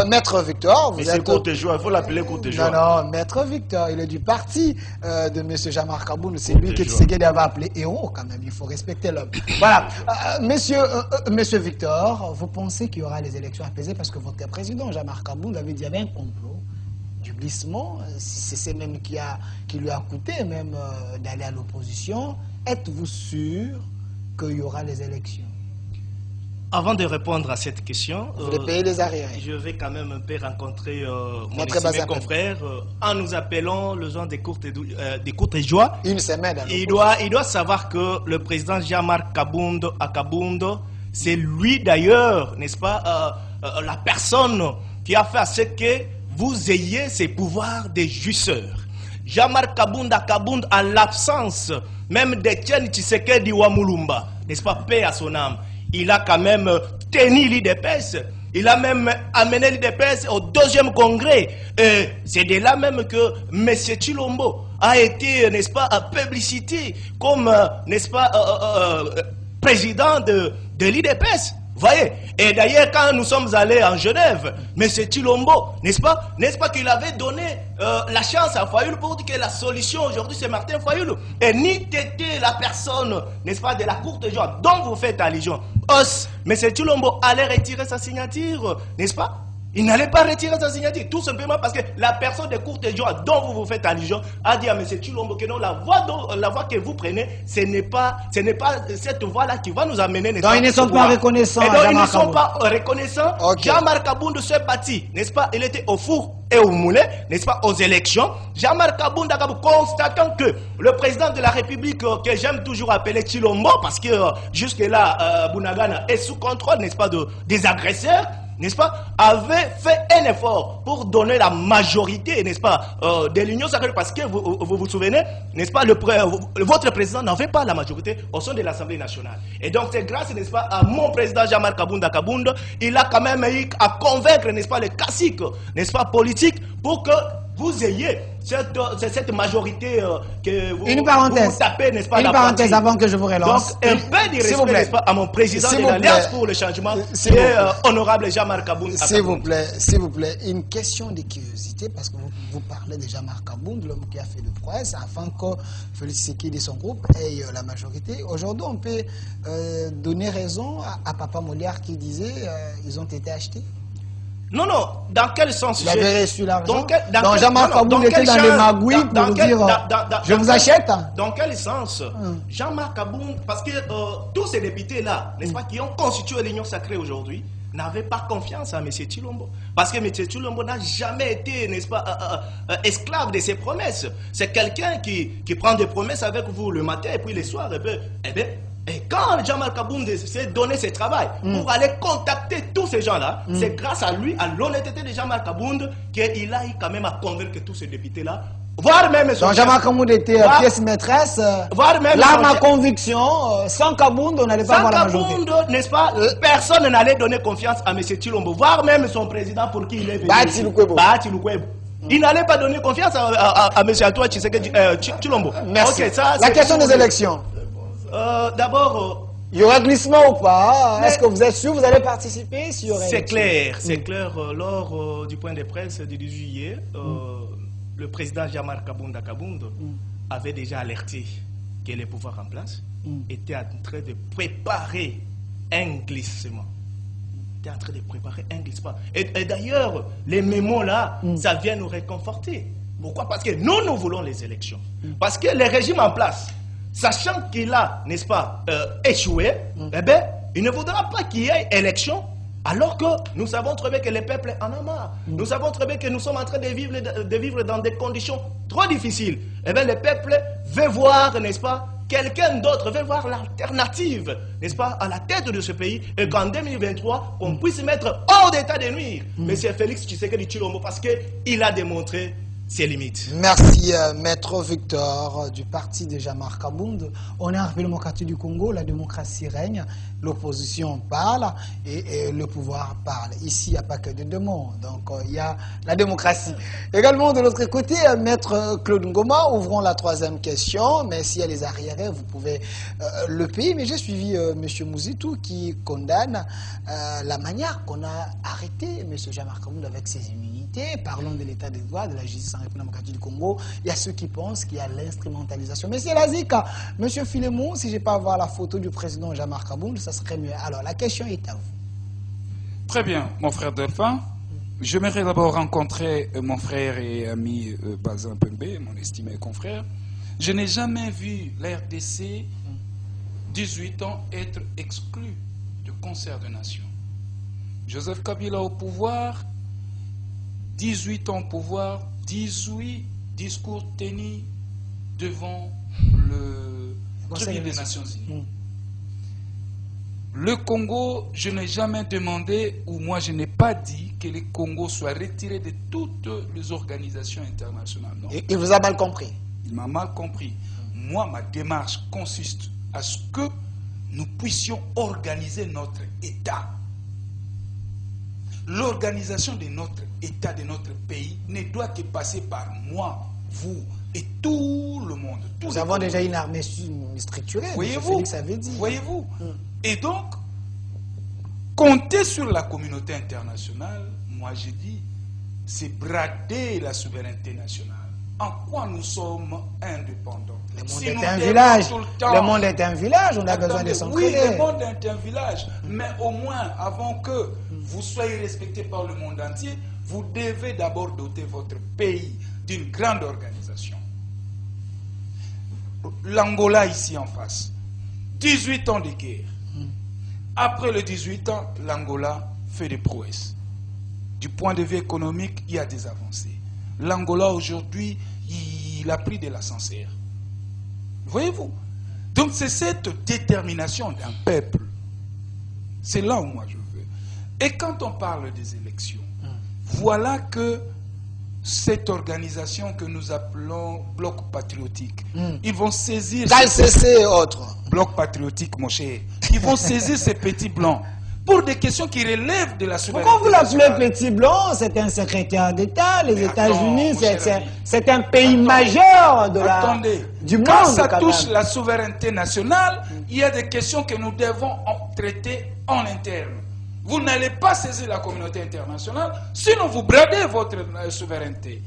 Maître Victor, vous êtes... courte joie, il faut l'appeler courte joie. Non, Maître Victor, il est du parti de M. Jean-Marc Kaboun. C'est lui qui Tshisekedi avait appelé héros quand même. Il faut respecter l'homme. Voilà. Monsieur Victor, vous pensez qu'il y aura les élections apaisées parce que votre président Jean-Marc Kaboun avait dit qu'il y avait un complot du glissement, c'est même qui lui a coûté même d'aller à l'opposition. Êtes-vous sûr qu'il y aura les élections? Avant de répondre à cette question, vous voulez payer les arrières. Je vais quand même un peu rencontrer mon estimé confrère en nous appelant le genre des courtes joies. Une semaine. Il doit savoir que le président Jean-Marc Kabound, c'est lui d'ailleurs, n'est-ce pas, la personne qui a fait à ce que vous ayez ces pouvoirs de jouisseur. Jean-Marc Kabound, en l'absence même d'Etienne Tshisekedi Wamulumba, n'est-ce pas, paix à son âme, il a quand même tenu l'IDPS, il a même amené l'IDPS au 2e congrès. C'est de là même que M. Tshilombo a été, n'est-ce pas, publicité comme, n'est-ce pas, président de l'IDPS. Voyez. Et d'ailleurs, quand nous sommes allés en Genève, M. Chilombo, n'est-ce pas qu'il avait donné la chance à Fayoulou pour dire que la solution aujourd'hui c'est Martin Fayoulou. Et ni Tété, la personne, n'est-ce pas, de la courte gens dont vous faites allusion. M. Chilombo allait retirer sa signature, n'est-ce pas? Il n'allait pas retirer sa signature, tout simplement parce que la personne de courte joie dont vous faites allusion a dit à M. Chilombo que non, la voie que vous prenez, ce n'est pas cette voie-là qui va nous amener. Donc ils ne sont pas reconnaissants. Et donc ils ne sont pas reconnaissants. Okay. Jean-Marc Aboundou s'est bâti, n'est-ce pas? Il était au four et au moulin, n'est-ce pas, aux élections. Jean-Marc Aboundou, constatant que le président de la République, que j'aime toujours appeler Chilombo, parce que jusque-là, Bunagana est sous contrôle, n'est-ce pas, des agresseurs, n'est-ce pas, avait fait un effort pour donner la majorité, n'est-ce pas, de l'Union sacrée, parce que vous souvenez, n'est-ce pas, votre président n'avait pas la majorité au sein de l'Assemblée nationale. Et donc c'est grâce, n'est-ce pas, à mon président Jean-Marc Kabounda, il a quand même eu à convaincre, n'est-ce pas, les caciques, n'est-ce pas, politiques, pour que vous ayez cette majorité que vous tapez, n'est-ce pas? Une parenthèse avant que je vous relance. Donc, un peu de respect, n'est-ce pas, à mon président de l'Alliance pour le changement, qui est honorable Jean-Marc Aboundou. S'il vous plaît, une question de curiosité, parce que vous parlez de Jean-Marc Aboundou, l'homme qui a fait de prouesse, afin que Félix Tshisekedi et son groupe aient la majorité. Aujourd'hui, on peut donner raison à Papa Molière qui disait ils ont été achetés. Non, non, dans quel sens? Il avait reçu l'argent. Donc Jean-Marc Aboundou était dans les magouilles pour vous dire je vous achète. Dans quel sens? Jean-Marc Aboundou, parce que tous ces députés-là, n'est-ce pas, qui ont constitué l'Union sacrée aujourd'hui, n'avaient pas confiance à M. Chilombo. Parce que M. Chilombo n'a jamais été, n'est-ce pas, esclave de ses promesses. C'est quelqu'un qui prend des promesses avec vous le matin et puis le soir, et quand Jean-Marc Aboundou s'est donné ce travail pour aller contacter tous ces gens-là, c'est grâce à lui, à l'honnêteté de Jean-Marc Aboundou, qu'il a eu quand même à convaincre tous ces députés-là. Voire même donc Jean-Marc Aboundou était pièce maîtresse. Voire même là, ma conviction, sans Kaboundou, on n'allait pas avoir la majorité. Sans Kaboundou, n'est-ce pas, personne n'allait donner confiance à M. Chilombo, voire même son président pour qui il est venu. Bahati Lukwebo. Il n'allait pas donner confiance à M. Antoine Chilombo. Merci. Okay, ça, la question des élections. D'abord... il y aura glissement ou pas? Est-ce que vous êtes sûr que vous allez participer sur c'est clair, c'est clair. Lors du point de presse du 18 juillet, le président Jean-Marc Kabounda avait déjà alerté que les pouvoirs en place étaient en train de préparer un glissement. Et d'ailleurs, les mémos là, ça vient nous réconforter. Pourquoi? Parce que nous voulons les élections. Parce que le régime en place, sachant qu'il a, n'est-ce pas, échoué, eh bien, il ne voudra pas qu'il y ait élection, alors que nous savons très bien que le peuple en a marre. Nous savons très bien que nous sommes en train de vivre dans des conditions trop difficiles. Eh bien, le peuple veut voir, n'est-ce pas, quelqu'un d'autre, veut voir l'alternative, n'est-ce pas, à la tête de ce pays, et qu'en 2023, on puisse mettre hors d'état de nuire M. Félix Tshisekedi Tshilombo, parce qu'il a démontré ses limites. Merci, Maître Victor du parti de Jean-Marc Aboundou. On est en République démocratique du Congo, la démocratie règne, l'opposition parle et le pouvoir parle. Ici, il n'y a pas que de deux mondes, donc il y a la démocratie. Également, de l'autre côté, Maître Claude Ngoma, ouvrons la troisième question, mais s'il y a les arriérés, vous pouvez le payer. Mais j'ai suivi M. Mouzitou qui condamne la manière qu'on a arrêté M. Jean-Marc Aboundou avec ses immunités. Parlons de l'état des droits, de la justice en République démocratique du Congo. Il y a ceux qui pensent qu'il y a l'instrumentalisation. Mais c'est Lazika. M. Filemon, si je n'ai pas à voir la photo du président Jean-Marc Aboundou, ça serait mieux. Alors, la question est à vous. Très bien, mon frère Delphin. J'aimerais d'abord rencontrer mon frère et ami Bazin Pembe, mon estimé confrère. Je n'ai jamais vu l'RDC, 18 ans, être exclu du concert de nations. Joseph Kabila au pouvoir, 18 ans au pouvoir, 18 discours tenus devant le Conseil des Nations Unies. Le Congo, je n'ai jamais demandé, ou moi je n'ai pas dit que le Congo soit retiré de toutes les organisations internationales. Non. Il vous a mal compris. Il m'a mal compris. Moi, ma démarche consiste à ce que nous puissions organiser notre État. L'organisation de notre État, de notre pays, ne doit que passer par moi, vous et tout le monde. Nous avons déjà une armée structurée. Voyez-vous? Félix avait dit. Voyez-vous? Et donc, compter sur la communauté internationale, moi j'ai dit, c'est brader la souveraineté nationale. En quoi nous sommes indépendants? Le monde est un village. Le monde est un village, on a besoin de s'entraider. Oui, le monde est un village. Mais au moins, avant que vous soyez respecté par le monde entier, vous devez d'abord doter votre pays d'une grande organisation. L'Angola ici en face, 18 ans de guerre. Après les 18 ans, l'Angola fait des prouesses. Du point de vue économique, il y a des avancées. L'Angola aujourd'hui, il a pris de l'ascenseur. Voyez-vous? Donc c'est cette détermination d'un peuple. C'est là où moi je veux. Et quand on parle des élections, voilà que cette organisation que nous appelons Bloc patriotique, ils vont saisir... KCC et autres. Bloc patriotique, mon cher. Ils vont saisir ces petits blancs pour des questions qui relèvent de la souveraineté. Pourquoi vous l'appelez petit blanc? C'est un secrétaire d'État. Les États-Unis, c'est un pays majeur du monde. Quand ça touche la souveraineté nationale, il y a des questions que nous devons traiter en interne. Vous n'allez pas saisir la communauté internationale, sinon vous bradez votre souveraineté.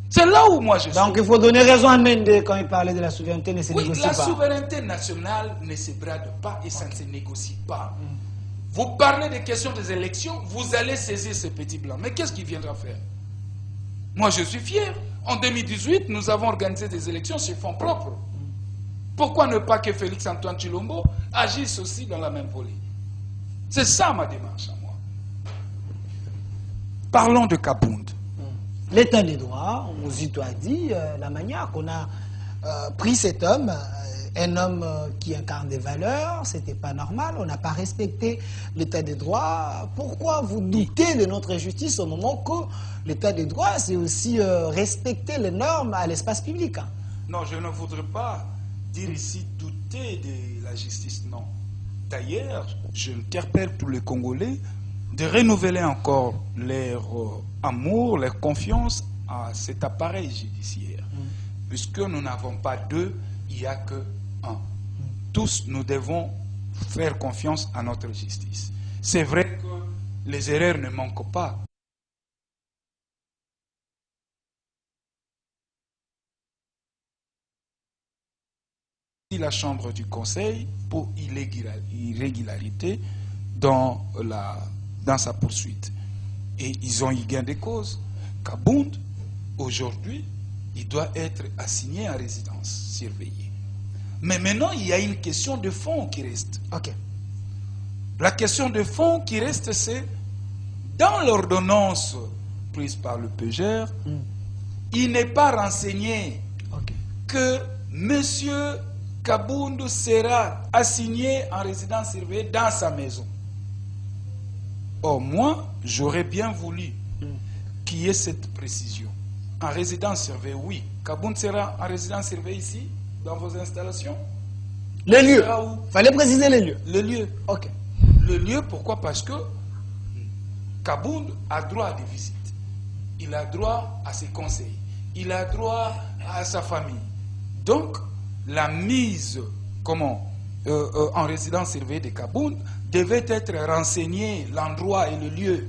C'est là où moi je suis. Donc il faut donner raison à Mende quand il parlait de la souveraineté ne se négocie pas. Oui, la souveraineté nationale ne se brade pas et ça ne se négocie pas. Vous parlez des questions des élections, vous allez saisir ces petits blancs. Mais qu'est-ce qu'il viendra faire? Moi je suis fier. En 2018, nous avons organisé des élections sur fonds propres. Pourquoi ne pas que Félix Antoine Tshilombo agisse aussi dans la même volée? C'est ça ma démarche à moi. Parlons de Kabound. L'état des droits, Muzito a dit, la manière qu'on a pris cet homme, un homme qui incarne des valeurs, c'était pas normal, on n'a pas respecté l'état des droits. Pourquoi vous doutez de notre justice au moment que l'état des droits, c'est aussi respecter les normes à l'espace public? Non, je ne voudrais pas dire ici douter de la justice, non. D'ailleurs, j'interpelle tous les Congolais de renouveler encore leur amour, leur confiance à cet appareil judiciaire. Puisque nous n'avons pas deux, il n'y a que un. Tous, nous devons faire confiance à notre justice. C'est vrai que les erreurs ne manquent pas. La chambre du conseil pour irrégularité dans sa poursuite. Et ils ont eu gain de cause. Kabound, aujourd'hui, il doit être assigné en résidence surveillée. Mais maintenant, il y a une question de fond qui reste. Ok. La question de fond qui reste, c'est dans l'ordonnance prise par le PGR, il n'est pas renseigné que monsieur Kabound sera assigné en résidence surveillée dans sa maison. Or, moi, j'aurais bien voulu qu'il y ait cette précision. En résidence surveillée, oui. Kabound sera en résidence surveillée ici, dans vos installations. Les lieux. Il fallait préciser les lieux. Les lieux. Ok. Le lieu, pourquoi? Parce que Kabound a droit à des visites. Il a droit à ses conseils. Il a droit à sa famille. Donc, la mise en résidence surveillée de Kabound devait être renseignée, l'endroit et le lieu.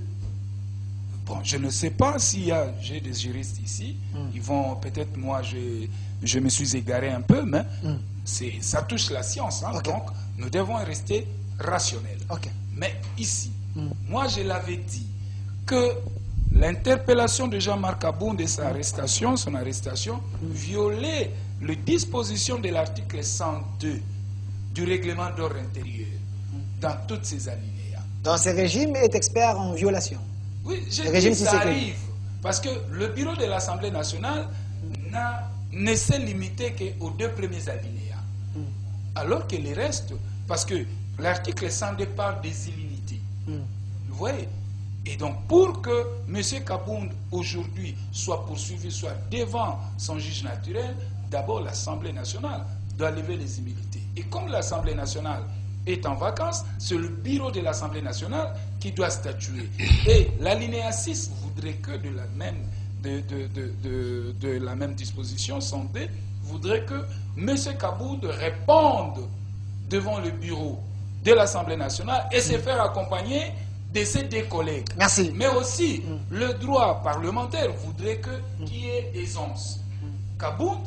Bon, je ne sais pas si j'ai des juristes ici, ils vont peut-être, moi je me suis égaré un peu, mais ça touche la science, hein, donc nous devons rester rationnels. Mais ici, moi je l'avais dit que l'interpellation de Jean-Marc Kabound et son arrestation violait les dispositions de l'article 102 du règlement d'ordre intérieur dans toutes ces alinéas. Donc ce régime est expert en violation. Oui, je dis ça arrive. Parce que le bureau de l'Assemblée nationale ne s'est limité qu'aux 2 premiers alinéas. Alors que les restes, parce que l'article 102 parle des immunités. Vous voyez? Et donc, pour que M. Kabound, aujourd'hui, soit poursuivi, soit devant son juge naturel, d'abord l'Assemblée nationale doit lever les immunités. Et comme l'Assemblée nationale est en vacances, c'est le bureau de l'Assemblée nationale qui doit statuer. Et l'alinéa 6 voudrait que de la même disposition, voudrait que M. Kabound réponde devant le bureau de l'Assemblée nationale et se faire accompagner de ses deux collègues. Merci. Mais aussi, le droit parlementaire voudrait qu'il y ait aisance. Kabound,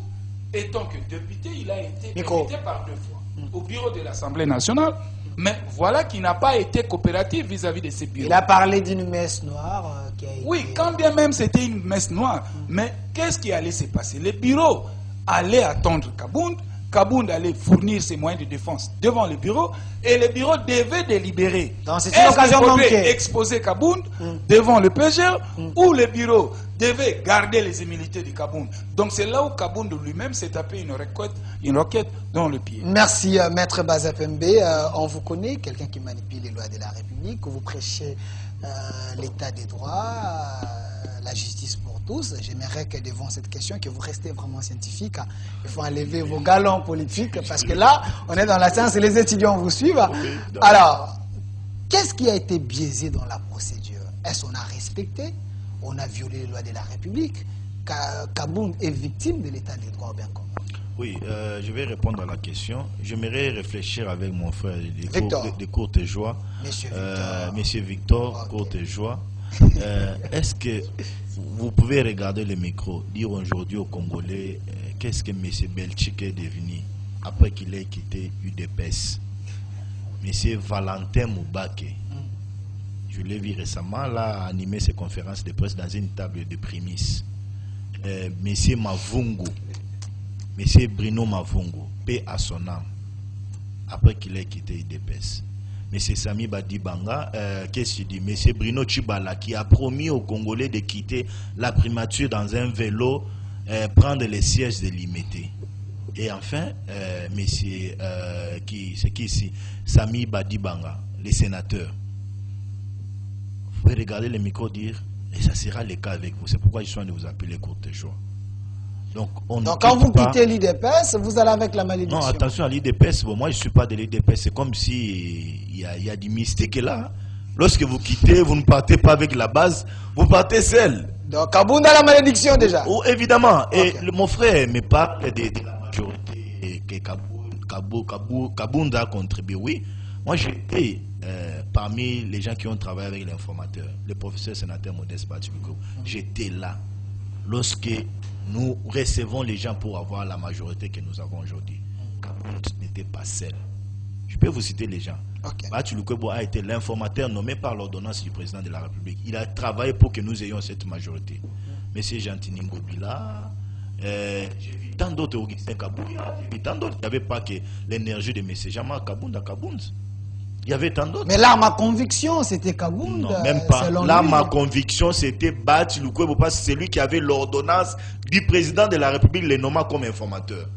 étant que député, il a été invité par 2 fois au bureau de l'Assemblée nationale. Mais voilà qu'il n'a pas été coopératif vis-à-vis de ses bureaux. Il a parlé d'une messe noire qui a été... Oui, quand bien même c'était une messe noire. Mais qu'est-ce qui allait se passer? Les bureaux allaient attendre Kabound. Kabound allait fournir ses moyens de défense devant le bureau et le bureau devait délibérer. Donc c'est une occasion manquée. Exposer Kabound devant le PGR ou le bureau devait garder les immunités de Kabound. Donc c'est là où Kabound lui-même s'est tapé une roquette dans le pied. Merci Maître Bazapembe. On vous connaît, quelqu'un qui manipule les lois de la République, que vous prêchez l'état des droits, la justice pour tous. J'aimerais que devant cette question, que vous restez vraiment scientifique. Il faut enlever vos galons politiques parce que là, on est dans la science et les étudiants vous suivent. Alors, qu'est-ce qui a été biaisé dans la procédure? Est-ce qu'on a respecté? On a violé les lois de la République? Kabound est victime de l'état des droits, bien comment? Oui, je vais répondre à la question. J'aimerais réfléchir avec mon frère de Courtejoie, Monsieur Victor Courtejoie. Est-ce que vous pouvez regarder le micro, dire aujourd'hui aux Congolais qu'est-ce que M. Belchik est devenu après qu'il ait quitté UDPS? M. Valentin Moubake, je l'ai vu récemment, là, animer ses conférences de presse dans une table de prémices. M. Mavungu, M. Bruno Mavungu, paix à son âme, après qu'il ait quitté UDPS. M. Sami Badibanga, qu'est-ce qu'il dit? M. Bruno Chibala, qui a promis aux Congolais de quitter la primature dans un vélo, prendre les sièges de l'IMET. Et enfin, c'est qui ici? Sami Badibanga, les sénateurs. Vous pouvez regarder le micro dire, et ça sera le cas avec vous. C'est pourquoi je suis en train de vous appeler Courtejoie. Donc quand vous quittez l'IDPS, vous allez avec la malédiction. Non, attention à l'IDPS. Bon, moi, je ne suis pas de l'IDPS. C'est comme si il y a du mystique là. Lorsque vous quittez, vous ne partez pas avec la base, vous partez seul. Donc, Kabound a la malédiction déjà. Oh, évidemment. Okay. Et mon frère me parle de la majorité que Kabound a contribué. Oui, moi, j'étais parmi les gens qui ont travaillé avec l'informateur, le professeur sénateur Modeste Batibiko. J'étais là. Lorsque nous recevons les gens pour avoir la majorité que nous avons aujourd'hui, Kabound n'était pas seul. Je peux vous citer les gens. Bachi Lukwebo a été l'informateur nommé par l'ordonnance du président de la République. Il a travaillé pour que nous ayons cette majorité. Monsieur Gentini Ngobila, j'ai vu tant d'autres, Augustin Kabouya, j'ai vu tant d'autres. Il n'y avait pas que l'énergie de M. Jean-Marc Kabound à Kabound. Il y avait tant d'autres. Mais l'arme à conviction, c'était Kabound. Non, même pas. L'arme à conviction, c'était Bachi Lukwebo, parce que c'est lui qui avait l'ordonnance du président de la République, le nommant comme informateur.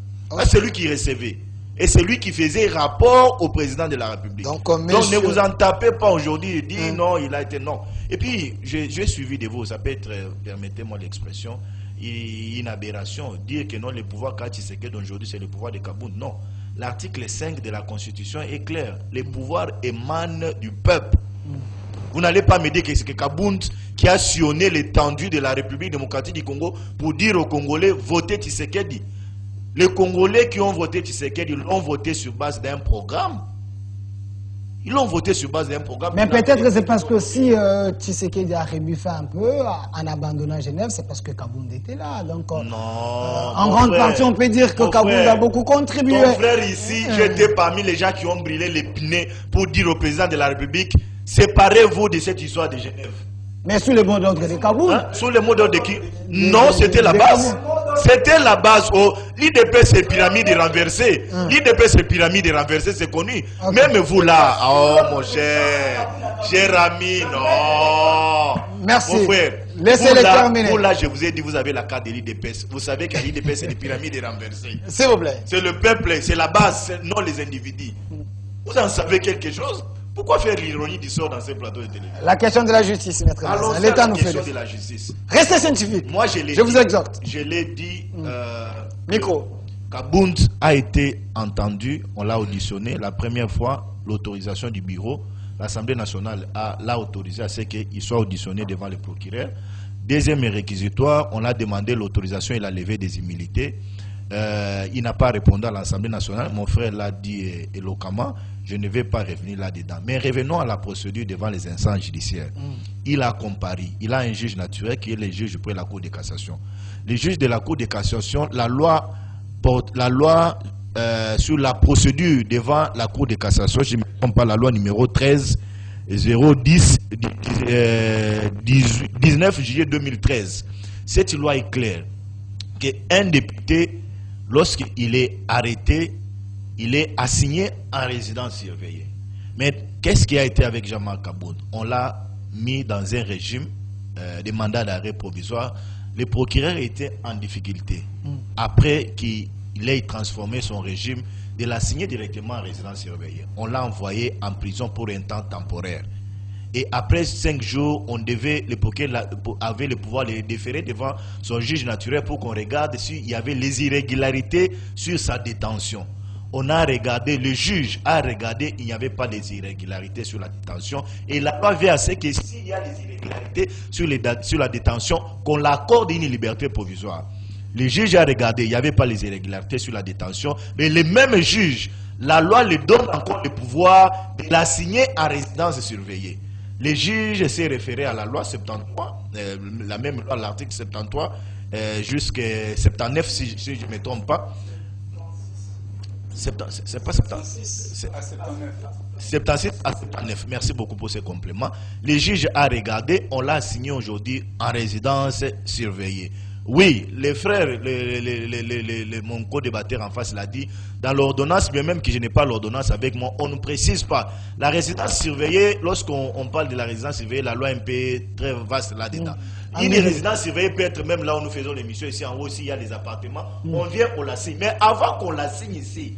C'est lui qui recevait. Et c'est lui qui faisait rapport au président de la République. Donc ne vous en tapez pas aujourd'hui et dites non, il a été non. Et puis, j'ai suivi de vous, ça peut être, permettez-moi l'expression, une aberration. Dire que non, le pouvoir Tshisekedi d'aujourd'hui, c'est le pouvoir de Kabound. Non. L'article 5 de la Constitution est clair. Les pouvoirs émanent du peuple. Vous n'allez pas me dire que c'est Kabound qui a sillonné l'étendue de la République démocratique du Congo pour dire aux Congolais, votez Tshisekedi. Les Congolais qui ont voté Tshisekedi, ils l'ont voté sur base d'un programme. Ils l'ont voté sur base d'un programme. Mais peut-être que c'est parce que si Tshisekedi a rebuffé un peu en abandonnant Genève, c'est parce que Kabound était là. Donc, non, en grande partie, on peut dire que Kabound a beaucoup contribué. Mon frère ici, j'étais parmi les gens qui ont brûlé les pneus pour dire au président de la République, séparez-vous de cette histoire de Genève. Mais sous le mot d'ordre de Kabound. Sous le mot d'ordre de qui? Non, c'était la base. C'était la base. L'IDP, c'est pyramide renversée. L'IDP, c'est pyramide renversée, c'est connu. Même vous là, oh mon cher ami, non. Merci. Mon frère, laissez-les terminer. Vous là, je vous ai dit, vous avez la carte de l'IDP. Vous savez que l'IDP, c'est des pyramides renversées. S'il vous plaît. C'est le peuple, c'est la base, non les individus. Vous en savez quelque chose? Pourquoi faire l'ironie du sort dans ces plateaux de télévision? La question de la justice, maître. L'État nous fait. La question de la justice. Restez scientifique. Moi, je vous exhorte. Je l'ai dit. Micro. Kabound a été entendu, on l'a auditionné. La première fois, l'autorisation du bureau, l'Assemblée nationale l'a autorisé à ce qu'il soit auditionné devant le procureur. Deuxième réquisitoire, on a demandé l'autorisation et la levée des immunités. il n'a pas répondu à l'Assemblée nationale. Mon frère l'a dit éloquemment. Je ne vais pas revenir là-dedans. Mais revenons à la procédure devant les instances judiciaires. Il a comparé. Il a un juge naturel qui est le juge près la Cour de cassation. Les juges de la Cour de cassation, la loi sur la procédure devant la Cour de cassation, je ne me trompe pas, la loi numéro 13 010 19 juillet 2013. Cette loi est claire qu'un député, lorsqu'il est arrêté, il est assigné en résidence surveillée. Mais qu'est-ce qui a été avec Jean-Marc Kabound? On l'a mis dans un régime de mandat d'arrêt provisoire. Le procureur était en difficulté. Après qu'il ait transformé son régime, de l'assigner directement en résidence surveillée. On l'a envoyé en prison pour un temps temporaire. Et après 5 jours, le procureur avait le pouvoir de le déférer devant son juge naturel pour qu'on regarde s'il y avait les irrégularités sur sa détention. On a regardé, le juge a regardé, il n'y avait pas des irrégularités sur la détention. Et la loi vient à ce que s'il y a des irrégularités sur la détention, qu'on l'accorde une liberté provisoire. Le juge a regardé, il n'y avait pas les irrégularités sur la détention, mais le même juge, la loi lui donne encore le pouvoir de l'assigner en résidence surveillée. Le juge s'est référé à la loi 73, la même loi, l'article 73, jusqu'à 79, si je ne me trompe pas. C'est pas 76 à 79. Merci beaucoup pour ces compléments. Le juge a regardé, on l'a assigné aujourd'hui en résidence surveillée. Oui, les frères, mon co-débatteur en face l'a dit, dans l'ordonnance, mais même que je n'ai pas l'ordonnance avec moi, on ne précise pas. La résidence surveillée, lorsqu'on parle de la résidence surveillée, la loi est un peu très vaste là-dedans. Une résidence surveillée peut être même là où nous faisons l'émission, ici en haut, s'il y a des appartements, on vient, on la signe. Mais avant qu'on la signe ici,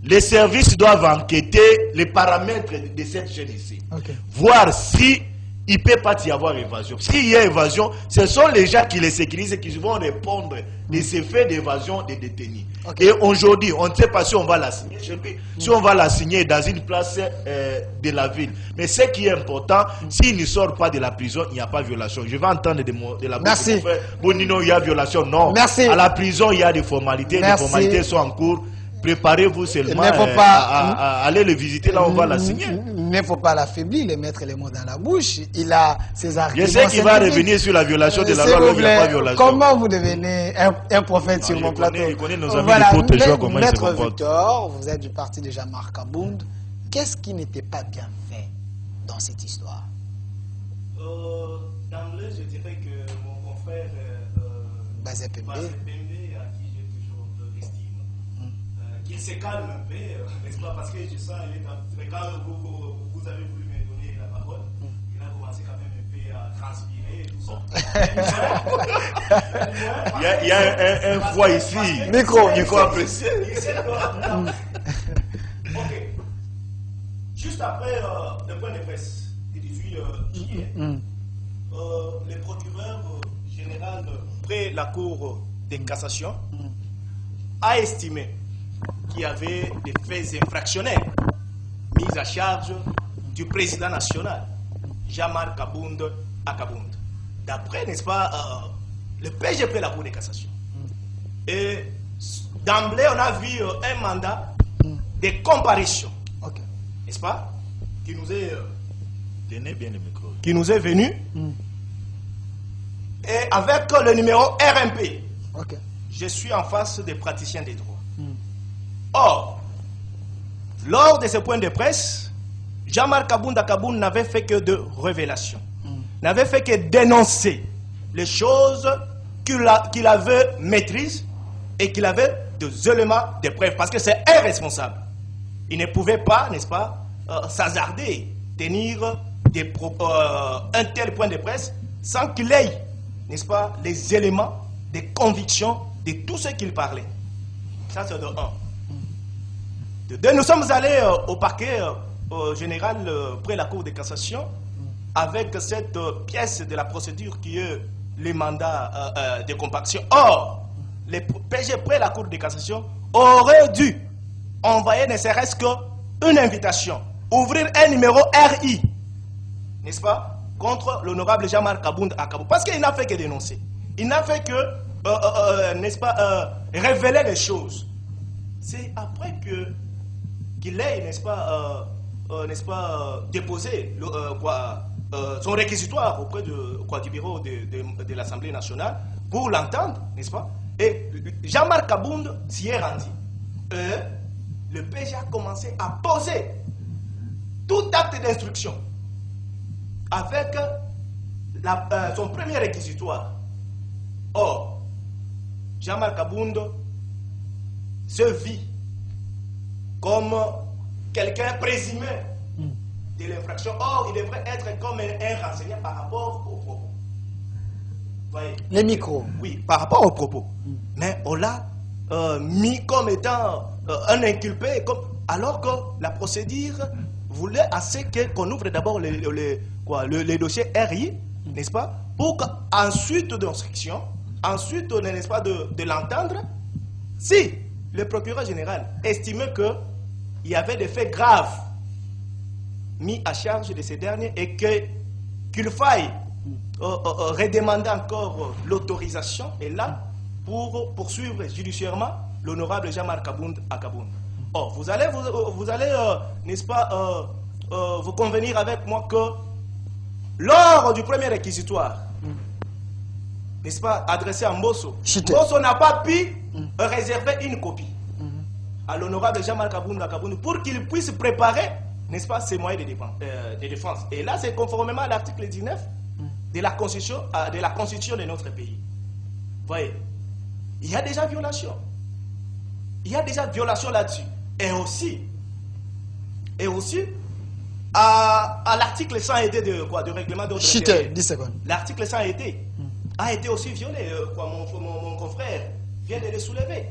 les services doivent enquêter les paramètres de cette chaîne ici. Voir si il ne peut pas y avoir évasion. S'il y a évasion, ce sont les gens qui les sécurisent et qui vont répondre de ces faits d'évasion des détenus. Et aujourd'hui, on ne sait pas si on va la signer chez lui, si on va la signer dans une place de la ville. Mais ce qui est important, s'il ne sort pas de la prison, il n'y a pas de violation. Je vais entendre de la bouche de mon frère Bonino, il y a violation. Non. Merci. À la prison, il y a des formalités. Les formalités sont en cours. Préparez-vous seulement à aller le visiter, là on va la signer. Il ne faut pas l'affaiblir, le mettre les mots dans la bouche. Il a ses arguments. Je sais qu'il va revenir sur la violation de la loi, il n'y a pas de violation. Comment vous devenez un prophète sur mon plateau? Il connaît nos amis du protégeur, comment ils se comportent. Victor, vous êtes du parti de Jean-Marc Kabound. Qu'est-ce qui n'était pas bien fait dans cette histoire? D'emblée, je dirais que mon frère Bazé Pembe, à qui j'ai toujours estime, qu'il se calme un peu, n'est-ce pas, parce que je sens, quand vous avez voulu me donner la parole, il a commencé quand même un peu à transpirer et tout ça. Il y a un foie ici, il faut apprécier. Ok. Juste après le point de presse du 18 juillet, le procureur général près la Cour de cassation a estimé qu'il y avait des faits infractionnels mis à charge du président national, Jean-Marc Kabound à Kabound. D'après, n'est-ce pas, le PG près la Cour de cassation. Et d'emblée, on a vu un mandat de comparution, n'est-ce pas, qui nous est, tenez bien le micro, qui nous est venu, et avec le numéro RMP. Je suis en face des praticiens des droits. Or, lors de ce point de presse, Jean-Marc Kabound à Kabound n'avait fait que de révélations, n'avait fait que dénoncer les choses qu'il avait maîtrise et qu'il avait des éléments de preuve, parce que c'est un responsable. Il ne pouvait pas, n'est-ce pas, s'hasarder, tenir un tel point de presse sans qu'il ait, n'est-ce pas, les éléments de conviction de tout ce qu'il parlait. Ça, c'est de 1. De 2, nous sommes allés au parquet général près la Cour de cassation avec cette pièce de la procédure qui est les mandats de compaction. Or, les PG près la Cour de cassation auraient dû envoyer ne serait-ce qu'une invitation, ouvrir un numéro RI, n'est-ce pas, contre l'honorable Jean-Marc Kabound à Kabound. Parce qu'il n'a fait que dénoncer. Il n'a fait que n'est-ce pas, révéler les choses. C'est après qu'il ait, n'est-ce pas, déposé son réquisitoire auprès du bureau de l'Assemblée nationale pour l'entendre, n'est-ce pas? Et Jean-Marc Kabound s'y est rendu. Le PG a commencé à poser tout acte d'instruction avec son premier réquisitoire. Or, Jean-Marc Kabound se vit comme quelqu'un présumé de l'infraction. Or, il devrait être comme un renseigné par rapport aux propos. Voyez? Les micros. Oui, par rapport aux propos. Mais on l'a mis comme étant un inculpé, alors que la procédure voulait assez qu'on ouvre d'abord les dossiers RI, n'est-ce pas, pour qu'ensuite d'instruction, ensuite, n'est-ce pas, de l'entendre, si le procureur général estimait qu'il y avait des faits graves mis à charge de ces derniers et qu'il faille redemander encore l'autorisation, et là, pour poursuivre judiciairement l'honorable Jean-Marc Kabound à Kabound. Or, vous allez n'est-ce pas, vous convenir avec moi que lors du premier réquisitoire, n'est-ce pas, adressé à Mbosso, Mbosso n'a pas pu réserver une copie à l'honorable Jean-Marc Kabound à Kabound pour qu'il puisse préparer, n'est-ce pas, ses moyens de défense. Et là, c'est conformément à l'article 19 de la Constitution de notre pays. Vous voyez, il y a déjà violation. Il y a déjà violation là-dessus. Et aussi, à l'article 100 du règlement d'ordre intérieur. 10 secondes. L'article 100 a été aussi violé. Mon confrère vient de le soulever.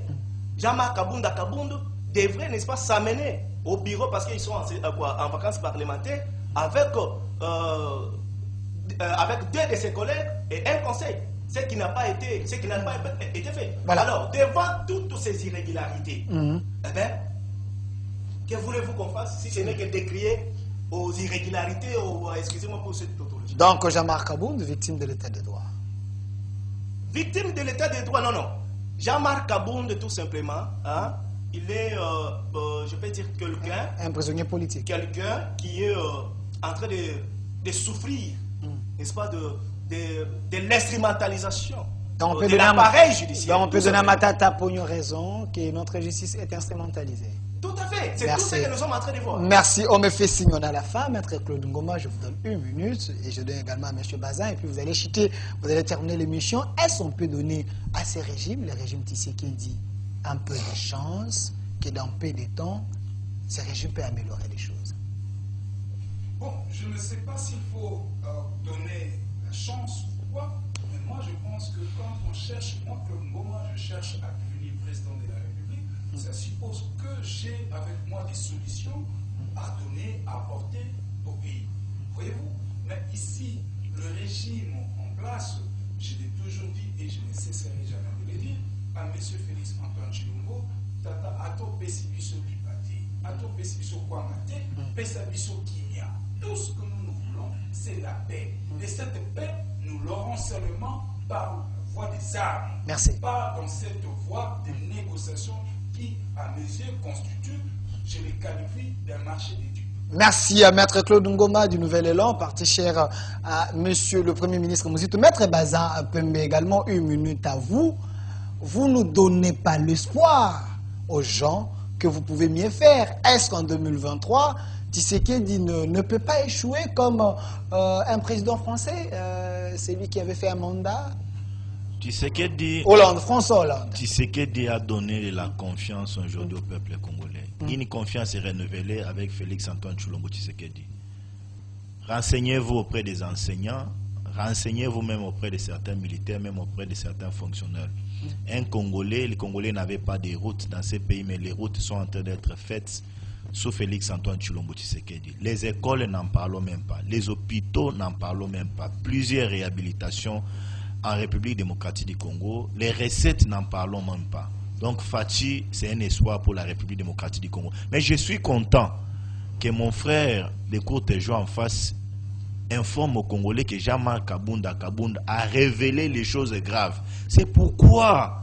Jean-Marc Kabound à Kabound devrait, n'est-ce pas, s'amener au bureau parce qu'ils sont en vacances parlementaires avec deux de ses collègues et un conseil. Ce qui n'a pas été fait. Voilà. Alors, devant toutes ces irrégularités, eh bien, que voulez-vous qu'on fasse si ce n'est que décrier aux irrégularités, excusez-moi pour cette tautologie. Donc, Jean-Marc Kabound, victime de l'état de droit. Victime de l'état de droit, non. Jean-Marc Kabound, tout simplement, hein, il est, je peux dire, quelqu'un... Un prisonnier politique. Quelqu'un qui est en train de souffrir, n'est-ce pas, de l'instrumentalisation de l'appareil judiciaire. Donc on peut donner à Matata Pogno raison que notre justice est instrumentalisée. Tout à fait, c'est tout ce que nous sommes en train de voir. Merci, on me fait signe, on a la fin. Maître Claude Ngoma, je vous donne 1 minute et je donne également à M. Bazin et puis vous allez chuter, vous allez terminer l'émission. Est-ce qu'on peut donner à ces régimes, le régime Tshisekedi, un peu de chance que dans peu de temps, ce régime peut améliorer les choses? Bon, je ne sais pas s'il faut donner la chance ou quoi, mais moi je pense que quand on cherche, moi Claude Ngoma, je cherche à devenir président de la République, ça suppose que j'ai avec moi des solutions à donner, à apporter au pays. Voyez-vous, mais ici, le régime en place, je l'ai toujours dit et je ne cesserai jamais de le dire, à M. Félix Antoine Tshilombo, Tata Ato Pesibiso Lipati, Ato Pesibiso Kwamate, Pesabiso Kimia. Tout ce que nous voulons, c'est la paix. Et cette paix, nous l'aurons seulement par la voie des armes. Merci. Pas dans cette voie de négociation qui, à mes yeux, constitue, je les qualifie d'un marché des dupes. Merci à Maître Claude Ngoma du Nouvel Élan, parti cher à Monsieur le Premier ministre Mouzito. Maître Bazin Pembe également, 1 minute à vous. Vous ne donnez pas l'espoir aux gens que vous pouvez mieux faire. Est-ce qu'en 2023, Tshisekedi ne peut pas échouer comme un président français, c'est lui qui avait fait un mandat? François Hollande. Tshisekedi a donné la confiance aujourd'hui au peuple congolais. Une confiance est renouvelée avec Félix Antoine Tshilombo Tshisekedi. Renseignez-vous auprès des enseignants, renseignez-vous même auprès de certains militaires, même auprès de certains fonctionnaires. Les Congolais n'avaient pas de routes dans ces pays, mais les routes sont en train d'être faites sous Félix Antoine Tshilombo Tshisekedi. Les écoles n'en parlons même pas, les hôpitaux n'en parlons même pas. Plusieurs réhabilitations en République démocratique du Congo, les recettes n'en parlons même pas. Donc Fachi, c'est un espoir pour la République démocratique du Congo. Mais je suis content que mon frère de Courtejoie en face informe aux Congolais que Jean-Marc Kabunda a révélé les choses graves. C'est pourquoi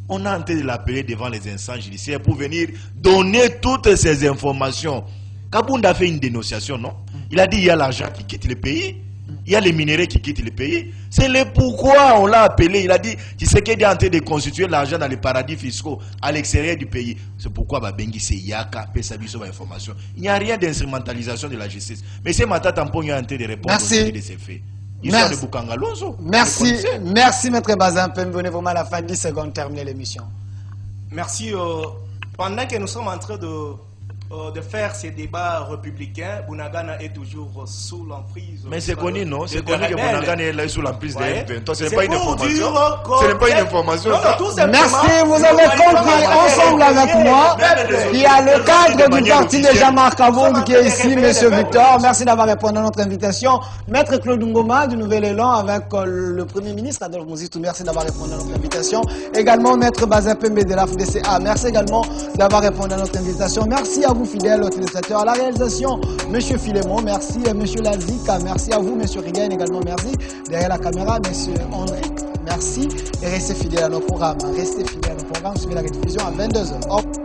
on a tenté de l'appeler devant les instances judiciaires pour venir donner toutes ces informations. Kabunda a fait une dénonciation, non? Il a dit il y a l'argent qui quitte le pays, il y a les minéraux qui quittent le pays. C'est le pourquoi on l'a appelé. Il a dit Tshisekedi est en train de constituer l'argent dans les paradis fiscaux à l'extérieur du pays. C'est pourquoi Babengi c'est Yaka, Pesabiso information. Il n'y a rien d'instrumentalisation de la justice. Mais c'est Mata Tampon est en train de répondre au de ces faits. Merci. De Bukangalozo. Merci, merci Maître Bazin. Venez vraiment à la fin, 10 secondes, terminer l'émission. Merci. Pendant que nous sommes en train de faire ces débats républicains, Bunagana est toujours sous l'emprise. Mais c'est connu, non? C'est connu que Bunagana est là sous l'emprise de M23. Ce n'est pas une information. Ce n'est pas une information. Merci, vous avez compris ensemble avec moi. Il y a le cadre du parti de Jean-Marc Kabund qui est ici, M. Victor. Merci d'avoir répondu à notre invitation. Maître Claude Ngoma du Nouvel Élan avec le Premier ministre Adolphe Mouzitou. Merci d'avoir répondu à notre invitation. Également, Maître Bazin Pembe de la FDCA. Merci également d'avoir répondu à notre invitation. Merci à vous, fidèles téléspectateurs. À la réalisation, M. Philémon, merci M. Lazika, merci à vous, M. Rigaine également, merci. Derrière la caméra, M. Henri, merci. Et restez fidèles à nos programmes. Restez fidèles à nos programmes. Suivez la rediffusion à 22h.